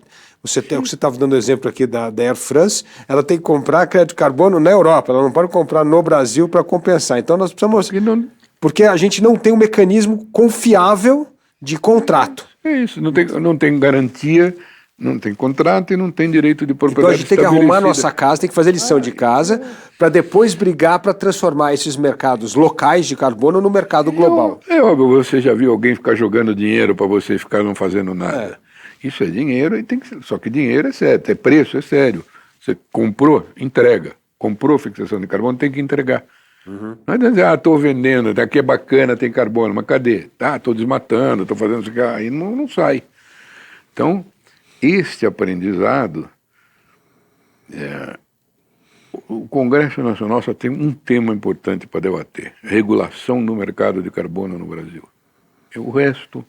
você estava dando exemplo aqui da Air France, ela tem que comprar crédito de carbono na Europa, ela não pode comprar no Brasil para compensar. Então nós precisamos... Porque a gente não tem um mecanismo confiável de contrato. É isso, não tem garantia, não tem contrato e não tem direito de propriedade. Então a gente tem que arrumar a nossa casa, tem que fazer lição de casa, para depois brigar para transformar esses mercados locais de carbono no mercado global. É óbvio, você já viu alguém ficar jogando dinheiro para você ficar não fazendo nada. Isso é dinheiro, e tem que, só que dinheiro é sério, é preço, é sério. Você comprou, entrega. Comprou fixação de carbono, tem que entregar. Não é dizer, estou vendendo, aqui é bacana, tem carbono, mas cadê? Estou desmatando, estou fazendo isso aqui, aí não sai. Então, este aprendizado, o Congresso Nacional só tem um tema importante para debater: regulação do mercado de carbono no Brasil. E o resto,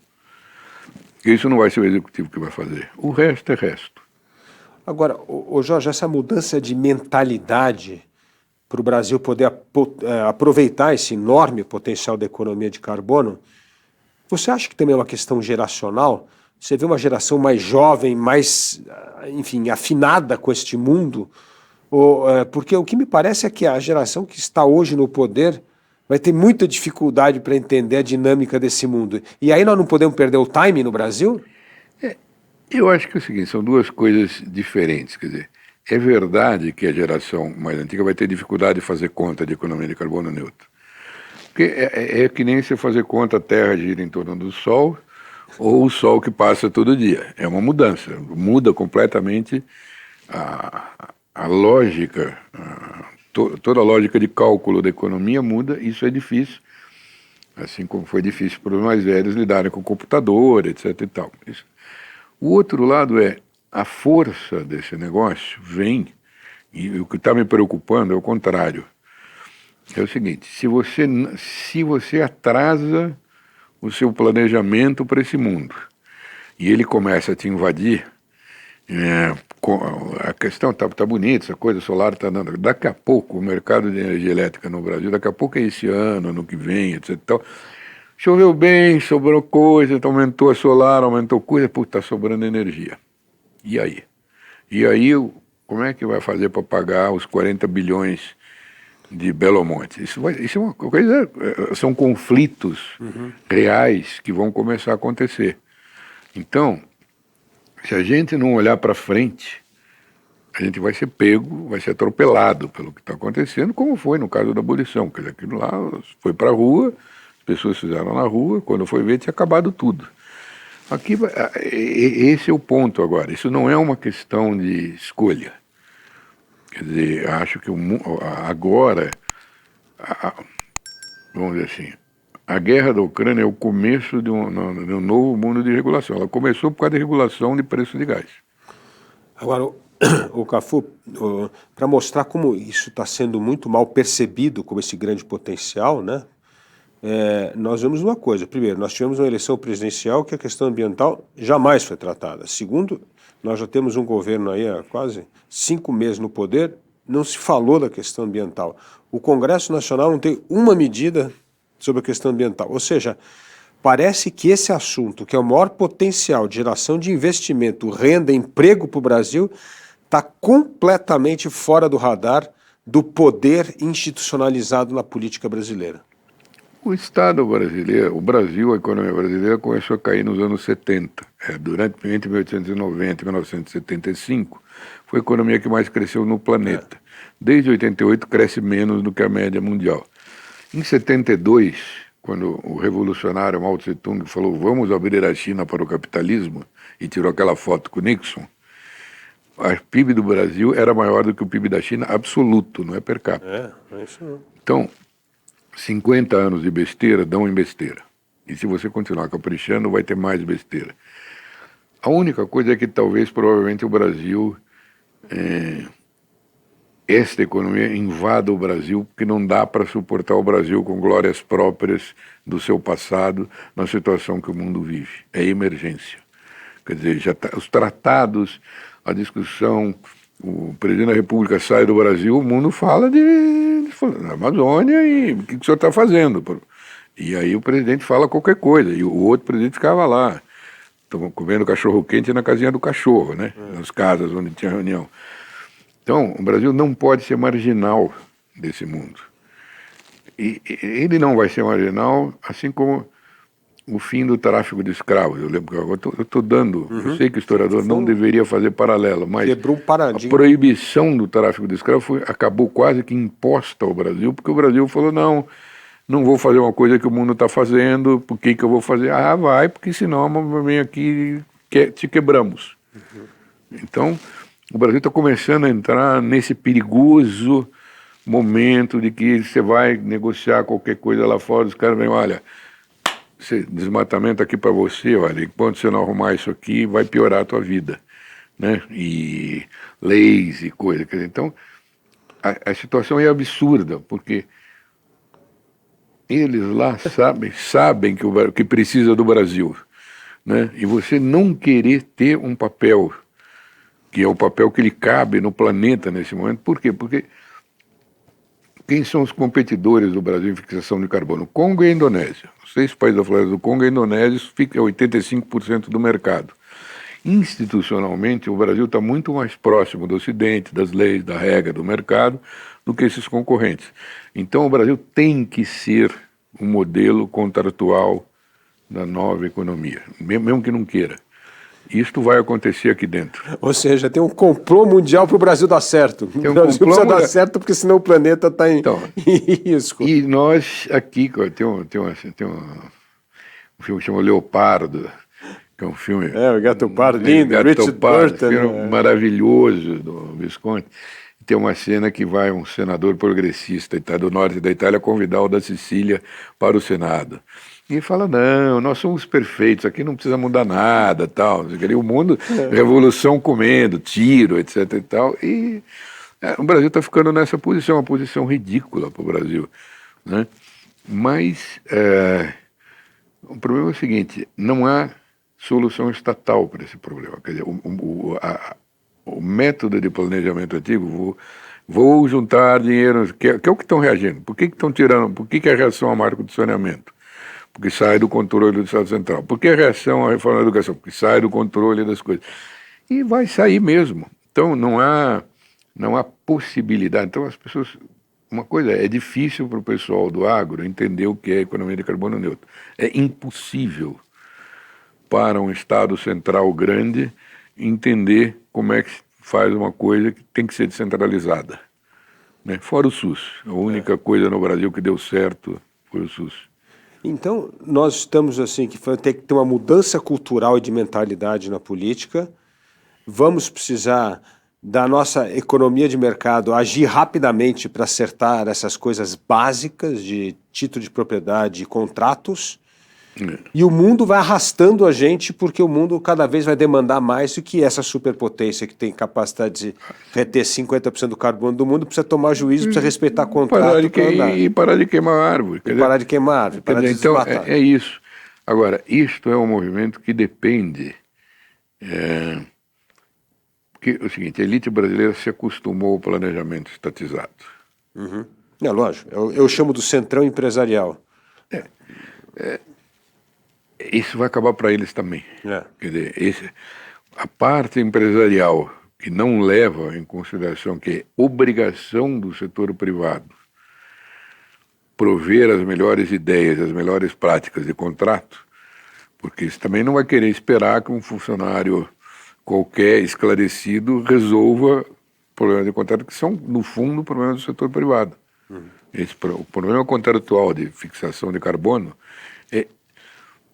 isso não vai ser o Executivo que vai fazer, o resto é resto. Agora, Jorge, essa mudança de mentalidade para o Brasil poder aproveitar esse enorme potencial da economia de carbono, você acha que também é uma questão geracional? Você vê uma geração mais jovem, mais, enfim, afinada com este mundo? Porque o que me parece é que a geração que está hoje no poder vai ter muita dificuldade para entender a dinâmica desse mundo. E aí nós não podemos perder o time no Brasil? Eu acho que é o seguinte, são duas coisas diferentes. Quer dizer, é verdade que a geração mais antiga vai ter dificuldade de fazer conta de economia de carbono neutro. Porque é que nem você fazer conta a Terra gira em torno do Sol ou o Sol que passa todo dia. É uma mudança, muda completamente a lógica, toda a lógica de cálculo da economia muda, isso é difícil, assim como foi difícil para os mais velhos lidarem com o computador, etc. e tal. O outro lado é a força desse negócio vem, e o que está me preocupando é o contrário. É o seguinte, se você atrasa o seu planejamento para esse mundo e ele começa a te invadir, a questão tá bonita, essa coisa solar está dando. Daqui a pouco, o mercado de energia elétrica no Brasil, daqui a pouco é esse ano que vem, etc. Então, choveu bem, sobrou coisa, então aumentou a solar, aumentou coisa, está sobrando energia. E aí? E aí, como é que vai fazer para pagar os 40 bilhões de Belo Monte? Isso é uma coisa, são conflitos reais que vão começar a acontecer. Então, se a gente não olhar para frente, a gente vai ser pego, vai ser atropelado pelo que está acontecendo, como foi no caso da abolição. Quer dizer, aquilo lá foi para a rua, as pessoas fizeram na rua, quando foi ver tinha acabado tudo. Aqui, esse é o ponto agora, isso não é uma questão de escolha. Quer dizer, acho que agora, vamos dizer assim, a guerra da Ucrânia é o começo de um novo mundo de regulação. Ela começou por causa da regulação de preço de gás. Agora, o Cafu, para mostrar como isso está sendo muito mal percebido como esse grande potencial, né? Nós vemos uma coisa. Primeiro, nós tivemos uma eleição presidencial que a questão ambiental jamais foi tratada. Segundo, nós já temos um governo aí há quase 5 meses no poder, não se falou da questão ambiental. O Congresso Nacional não tem uma medida sobre a questão ambiental. Ou seja, parece que esse assunto, que é o maior potencial de geração de investimento, renda, emprego para o Brasil, está completamente fora do radar do poder institucionalizado na política brasileira. O Estado brasileiro, o Brasil, a economia brasileira começou a cair nos anos 70. Entre 1890 e 1975, foi a economia que mais cresceu no planeta. Desde 88 cresce menos do que a média mundial. Em 72, quando o revolucionário Mao Tse-tung falou vamos abrir a China para o capitalismo e tirou aquela foto com o Nixon, o PIB do Brasil era maior do que o PIB da China absoluto, não é per capita. É isso não. Então, 50 anos de besteira dão em besteira. E se você continuar caprichando, vai ter mais besteira. A única coisa é que talvez, provavelmente, o Brasil, esta economia invada o Brasil, porque não dá para suportar o Brasil com glórias próprias do seu passado na situação que o mundo vive. É emergência. Quer dizer, os tratados, a discussão, o presidente da República sai do Brasil, o mundo fala da Amazônia e o que o senhor está fazendo? E aí o presidente fala qualquer coisa, e o outro presidente ficava lá, comendo cachorro-quente na casinha do cachorro, né? Nas casas onde tinha reunião. Então, o Brasil não pode ser marginal desse mundo. E ele não vai ser marginal, assim como o fim do tráfico de escravos. Eu lembro que eu estou dando, eu sei que o historiador não deveria fazer paralelo, mas quebrou um paradigma. A proibição do tráfico de escravos acabou quase que imposta ao Brasil, porque o Brasil falou, não vou fazer uma coisa que o mundo está fazendo, por que eu vou fazer? Ah, vai, porque senão vem aqui te quebramos. Então, o Brasil está começando a entrar nesse perigoso momento de que você vai negociar qualquer coisa lá fora, os caras vêm, olha, desmatamento aqui para você, olha, enquanto você não arrumar isso aqui, vai piorar a tua vida, né? E leis e coisas. Então, a situação é absurda, porque eles lá sabem que precisa do Brasil, né? E você não querer ter um papel, que é o papel que lhe cabe no planeta nesse momento, por quê? Porque quem são os competidores do Brasil em fixação de carbono? Congo e a Indonésia. Os 6 países da floresta do Congo e a Indonésia ficam 85% do mercado. Institucionalmente, o Brasil está muito mais próximo do Ocidente, das leis, da regra, do mercado, do que esses concorrentes. Então, o Brasil tem que ser um modelo contratual da nova economia, mesmo que não queira. Isto vai acontecer aqui dentro. Ou seja, tem um complô mundial para o Brasil dar certo. O Brasil precisa dar certo porque senão o planeta está em risco. E nós aqui, tem um filme que chama Leopardo, que é um filme... o Gato Pardo, lindo, Richard Burton. Um filme maravilhoso do Visconti. Tem uma cena que vai um senador progressista do norte da Itália convidar o da Sicília para o Senado. E ele fala, não, nós somos perfeitos, aqui não precisa mudar nada, tal. O mundo, revolução comendo, tiro, etc e tal. E o Brasil está ficando nessa posição, uma posição ridícula para o Brasil, né? Mas o problema é o seguinte, não há solução estatal para esse problema. Quer dizer, o método de planejamento antigo, vou juntar dinheiro, que é o que estão reagindo. Por que estão tirando? Por que a reação ao marco de saneamento? Porque sai do controle do Estado Central. Por que a reação à reforma da educação? Porque sai do controle das coisas. E vai sair mesmo. Então não há possibilidade. Então as pessoas... Uma coisa, é difícil para o pessoal do agro entender o que é economia de carbono neutro. É impossível para um Estado central grande entender como é que faz uma coisa que tem que ser descentralizada, né? Fora o SUS. A única coisa no Brasil que deu certo foi o SUS. Então, nós estamos assim, que tem que ter uma mudança cultural e de mentalidade na política. Vamos precisar da nossa economia de mercado agir rapidamente para acertar essas coisas básicas de título de propriedade e contratos. E o mundo vai arrastando a gente porque o mundo cada vez vai demandar mais do que essa superpotência que tem capacidade de reter 50% do carbono do mundo precisa tomar juízo, precisa respeitar contrato e parar de queimar árvore. Parar de queimar árvore, parar de desmatar. Então é isso. Agora, isto é um movimento que depende... porque é o seguinte, a elite brasileira se acostumou ao planejamento estatizado. Uhum. É lógico, eu chamo do centrão empresarial. Isso vai acabar para eles também. Quer dizer, a parte empresarial que não leva em consideração que é obrigação do setor privado prover as melhores ideias, as melhores práticas de contrato, porque isso também não vai querer esperar que um funcionário qualquer esclarecido resolva problemas de contrato que são, no fundo, problemas do setor privado. O problema contratual de fixação de carbono é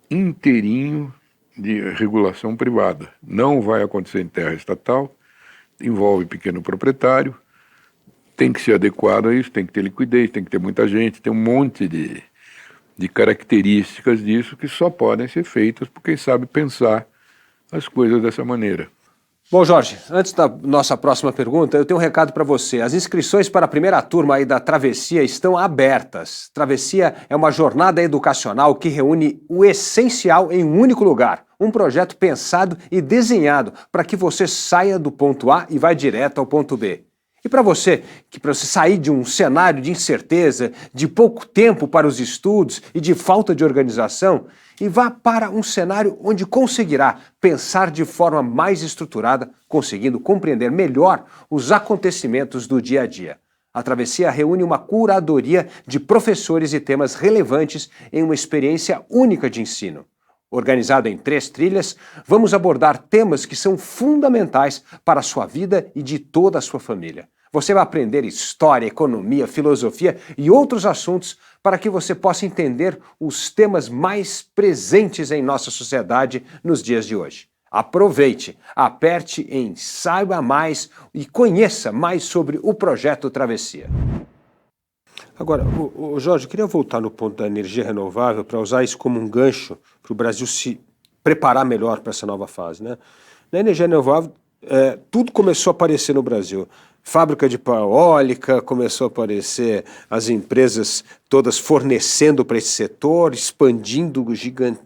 inteirinho de regulação privada. Não vai acontecer em terra estatal, envolve pequeno proprietário, tem que ser adequado a isso, tem que ter liquidez, tem que ter muita gente, tem um monte de características disso que só podem ser feitas por quem sabe pensar as coisas dessa maneira. Bom, Jorge, antes da nossa próxima pergunta, eu tenho um recado para você. As inscrições para a primeira turma aí da Travessia estão abertas. Travessia é uma jornada educacional que reúne o essencial em um único lugar. Um projeto pensado e desenhado para que você saia do ponto A e vá direto ao ponto B. E para você sair de um cenário de incerteza, de pouco tempo para os estudos e de falta de organização, e vá para um cenário onde conseguirá pensar de forma mais estruturada, conseguindo compreender melhor os acontecimentos do dia a dia. A Travessia reúne uma curadoria de professores e temas relevantes em uma experiência única de ensino. Organizado em 3 trilhas, vamos abordar temas que são fundamentais para a sua vida e de toda a sua família. Você vai aprender história, economia, filosofia e outros assuntos para que você possa entender os temas mais presentes em nossa sociedade nos dias de hoje. Aproveite, aperte em Saiba Mais e conheça mais sobre o projeto Travessia. Agora, Jorge, eu queria voltar no ponto da energia renovável para usar isso como um gancho para o Brasil se preparar melhor para essa nova fase, né? Na energia renovável, tudo começou a aparecer no Brasil. Fábrica de pau eólica, começou a aparecer as empresas todas fornecendo para esse setor, expandindo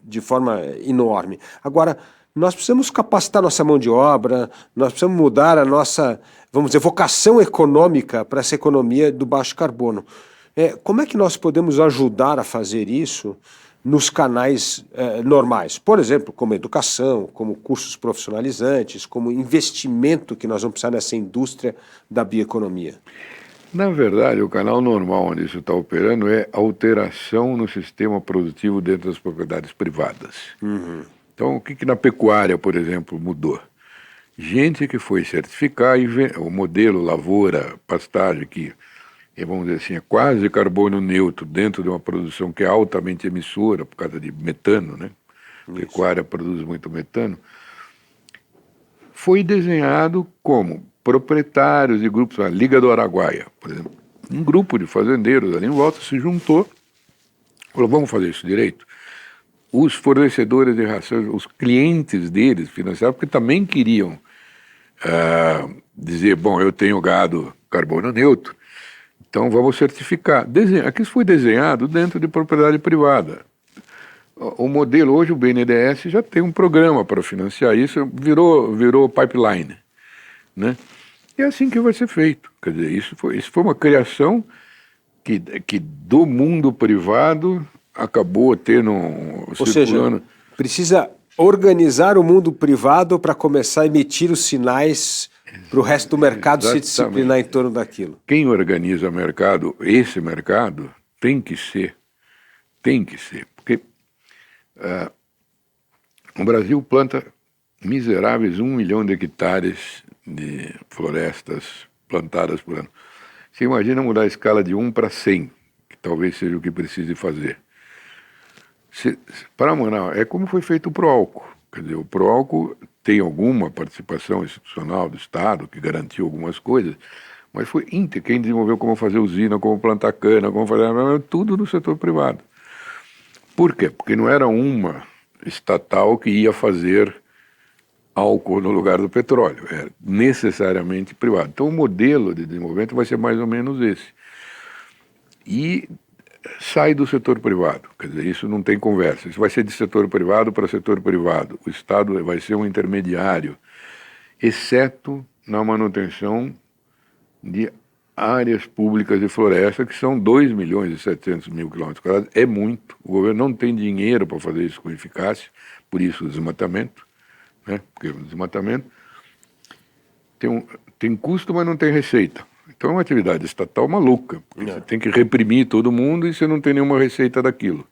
de forma enorme. Agora, nós precisamos capacitar nossa mão de obra, nós precisamos mudar a nossa, vamos dizer, vocação econômica para essa economia do baixo carbono. Como é que nós podemos ajudar a fazer isso nos canais normais? Por exemplo, como educação, como cursos profissionalizantes, como investimento que nós vamos precisar nessa indústria da bioeconomia. Na verdade, o canal normal onde isso está operando é alteração no sistema produtivo dentro das propriedades privadas. Então, o que na pecuária, por exemplo, mudou? Gente que foi certificar o modelo lavoura, pastagem, que vamos dizer assim, é quase carbono neutro dentro de uma produção que é altamente emissora por causa de metano, né? A pecuária produz muito metano. Foi desenhado como proprietários de grupos, a Liga do Araguaia, por exemplo. Um grupo de fazendeiros ali em volta se juntou, falou, vamos fazer isso direito. Os fornecedores de ração, os clientes deles financiaram, porque também queriam dizer, bom, eu tenho gado carbono neutro, então vamos certificar. Aqui isso foi desenhado dentro de propriedade privada. O modelo, hoje o BNDES já tem um programa para financiar isso, virou pipeline, né? E é assim que vai ser feito. Quer dizer, isso foi uma criação que do mundo privado acabou tendo Ou seja, precisa organizar o mundo privado para começar a emitir os sinais para o resto do mercado se disciplinar em torno daquilo. Quem organiza o mercado, esse mercado, tem que ser, porque o Brasil planta miseráveis 1 milhão de hectares de florestas plantadas por ano. Você imagina mudar a escala de 1 para 100, que talvez seja o que precise fazer. Para Manaus, é como foi feito o Proálcool. Quer dizer, o Proálcool tem alguma participação institucional do Estado, que garantiu algumas coisas, mas foi quem desenvolveu como fazer usina, como plantar cana, como fazer tudo no setor privado. Por quê? Porque não era uma estatal que ia fazer álcool no lugar do petróleo, é necessariamente privado. Então o modelo de desenvolvimento vai ser mais ou menos esse. E sai do setor privado, quer dizer, isso não tem conversa, isso vai ser de setor privado para setor privado. O Estado vai ser um intermediário, exceto na manutenção de áreas públicas de floresta, que são 2.700.000 km², é muito. O governo não tem dinheiro para fazer isso com eficácia, por isso o desmatamento, né? Porque o desmatamento tem custo, mas não tem receita. Então é uma atividade estatal maluca, porque você tem que reprimir todo mundo e você não tem nenhuma receita daquilo.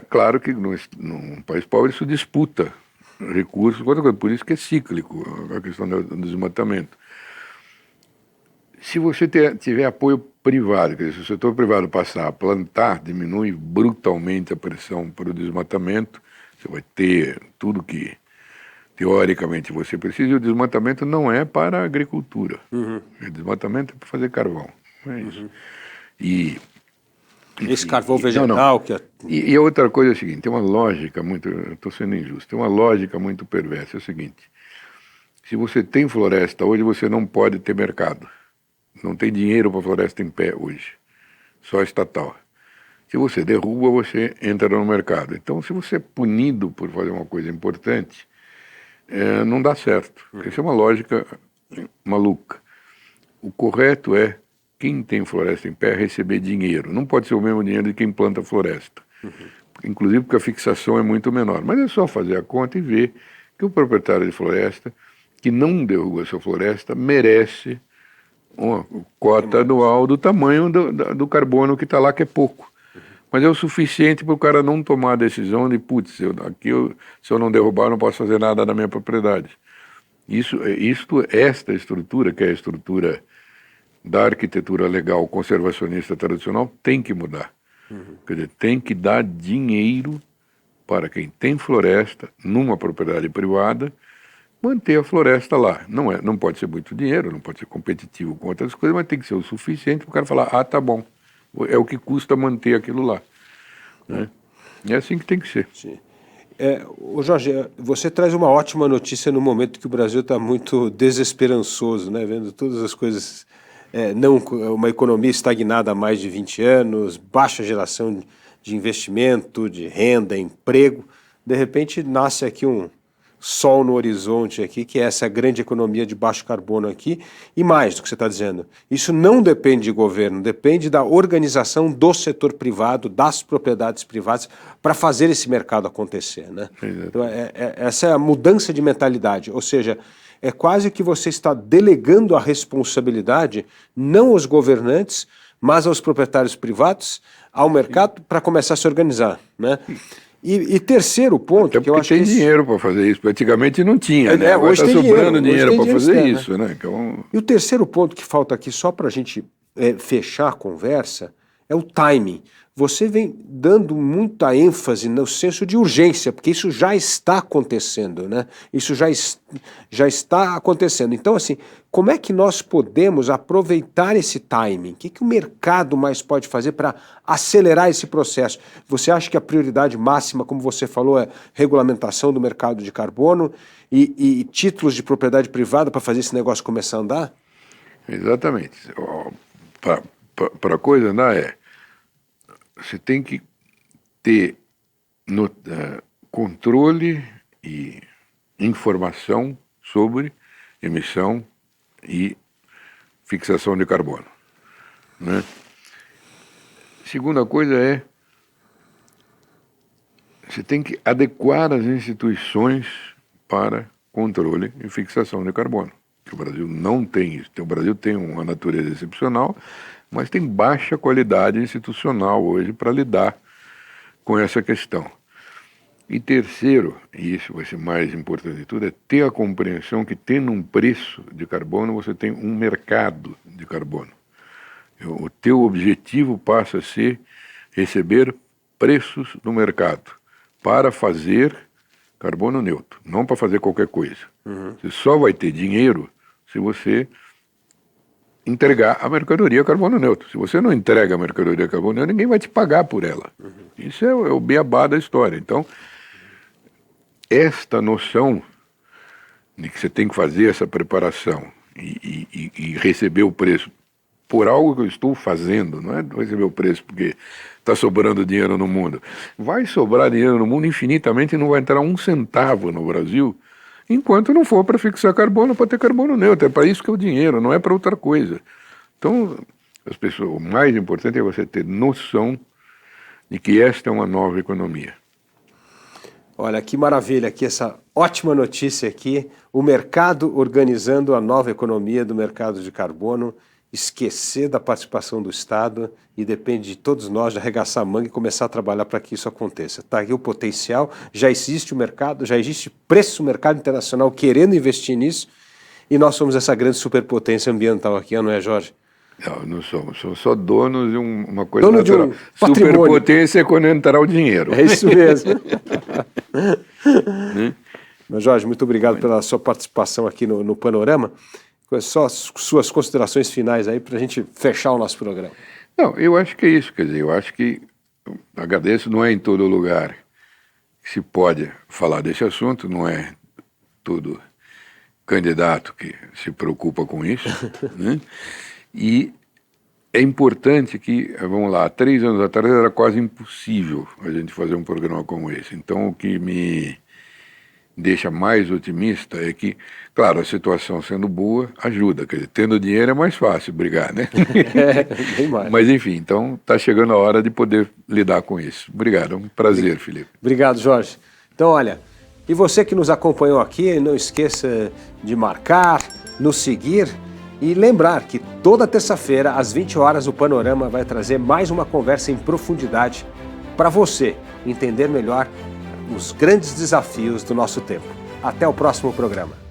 Claro que num país pobre isso disputa recursos, por isso que é cíclico a questão do desmatamento. Se você tiver apoio privado, quer dizer, se o setor privado passar a plantar, diminui brutalmente a pressão para o desmatamento, você vai ter tudo que teoricamente você precisa, e o desmatamento não é para a agricultura. O desmatamento é para fazer carvão. Não é isso. Esse carvão vegetal que E a outra coisa é a seguinte, tem uma lógica muito, eu estou sendo injusto, tem uma lógica muito perversa, é o seguinte, se você tem floresta hoje, você não pode ter mercado. Não tem dinheiro para floresta em pé hoje, só estatal. Se você derruba, você entra no mercado. Então, se você é punido por fazer uma coisa importante, não dá certo. Isso é uma lógica maluca. O correto é, quem tem floresta em pé, receber dinheiro. Não pode ser o mesmo dinheiro de quem planta floresta. Inclusive porque a fixação é muito menor. Mas é só fazer a conta e ver que o proprietário de floresta, que não derruba a sua floresta, merece uma cota anual do tamanho do carbono que está lá, que é pouco. Mas é o suficiente para o cara não tomar a decisão de, putz, se eu não derrubar, eu não posso fazer nada na minha propriedade. Esta estrutura, que é a estrutura da arquitetura legal conservacionista tradicional, tem que mudar. Quer dizer, tem que dar dinheiro para quem tem floresta numa propriedade privada, manter a floresta lá. Não pode ser muito dinheiro, não pode ser competitivo com outras coisas, mas tem que ser o suficiente para o cara falar, tá bom, é o que custa manter aquilo lá. Né? É assim que tem que ser. Sim. Jorge, você traz uma ótima notícia no momento que o Brasil está muito desesperançoso, né? Vendo todas as coisas, uma economia estagnada há mais de 20 anos, baixa geração de investimento, de renda, emprego, de repente nasce aqui um sol no horizonte aqui, que é essa grande economia de baixo carbono aqui, e mais do que você está dizendo. Isso não depende de governo, depende da organização do setor privado, das propriedades privadas, para fazer esse mercado acontecer, né? Então, essa é a mudança de mentalidade, ou seja, é quase que você está delegando a responsabilidade não aos governantes, mas aos proprietários privados, ao mercado, para começar a se organizar, né? E terceiro ponto, que eu acho que tem dinheiro para fazer isso. Antigamente não tinha, né? Agora está sobrando dinheiro para fazer isso, né? Então... E o terceiro ponto que falta aqui, só para a gente fechar a conversa, é o timing. Você vem dando muita ênfase no senso de urgência, porque isso já está acontecendo, né? Isso já está acontecendo. Então, assim, como é que nós podemos aproveitar esse timing? O que o mercado mais pode fazer para acelerar esse processo? Você acha que a prioridade máxima, como você falou, é regulamentação do mercado de carbono e títulos de propriedade privada para fazer esse negócio começar a andar? Exatamente. Para a coisa andar você tem que ter controle e informação sobre emissão e fixação de carbono, né? Segunda coisa você tem que adequar as instituições para controle e fixação de carbono. O Brasil não tem isso. O Brasil tem uma natureza excepcional, mas tem baixa qualidade institucional hoje para lidar com essa questão. E terceiro, e isso vai ser mais importante de tudo, é ter a compreensão que tendo um preço de carbono, você tem um mercado de carbono. O teu objetivo passa a ser receber preços no mercado para fazer carbono neutro, não para fazer qualquer coisa. Você só vai ter dinheiro se você entregar a mercadoria carbono neutro. Se você não entrega a mercadoria carbono neutro, ninguém vai te pagar por ela. Isso é o beabá da história. Então, esta noção de que você tem que fazer essa preparação e receber o preço por algo que eu estou fazendo, não é receber o preço porque está sobrando dinheiro no mundo. Vai sobrar dinheiro no mundo infinitamente e não vai entrar um centavo no Brasil enquanto não for para fixar carbono, para ter carbono neutro. É para isso que é o dinheiro, não é para outra coisa. Então, o mais importante é você ter noção de que esta é uma nova economia. Olha, que maravilha aqui, essa ótima notícia aqui, o mercado organizando a nova economia do mercado de carbono, esquecer da participação do Estado e depende de todos nós de arregaçar a manga e começar a trabalhar para que isso aconteça. Está aqui o potencial, já existe o mercado, já existe preço, o mercado internacional querendo investir nisso e nós somos essa grande superpotência ambiental aqui, não é, Jorge? Não somos só donos de uma coisa dono natural. De um patrimônio. Superpotência é quando entrar o dinheiro. É isso mesmo. Mas, Jorge, muito obrigado pela sua participação aqui no Panorama. Só suas considerações finais aí para a gente fechar o nosso programa. Não, eu acho que é isso, quer dizer, eu acho que agradeço, não é em todo lugar que se pode falar desse assunto, não é todo candidato que se preocupa com isso, né? E é importante que, vamos lá, há 3 anos atrás era quase impossível a gente fazer um programa como esse, então o que me deixa mais otimista é que, claro, a situação sendo boa ajuda, quer dizer, tendo dinheiro é mais fácil brigar, né? Bem mais. Mas enfim, então está chegando a hora de poder lidar com isso. Obrigado, é um prazer, Felipe. Obrigado, Jorge. Então, olha, e você que nos acompanhou aqui, não esqueça de marcar, nos seguir e lembrar que toda terça-feira, às 20 horas, o Panorama vai trazer mais uma conversa em profundidade para você entender melhor os grandes desafios do nosso tempo. Até o próximo programa.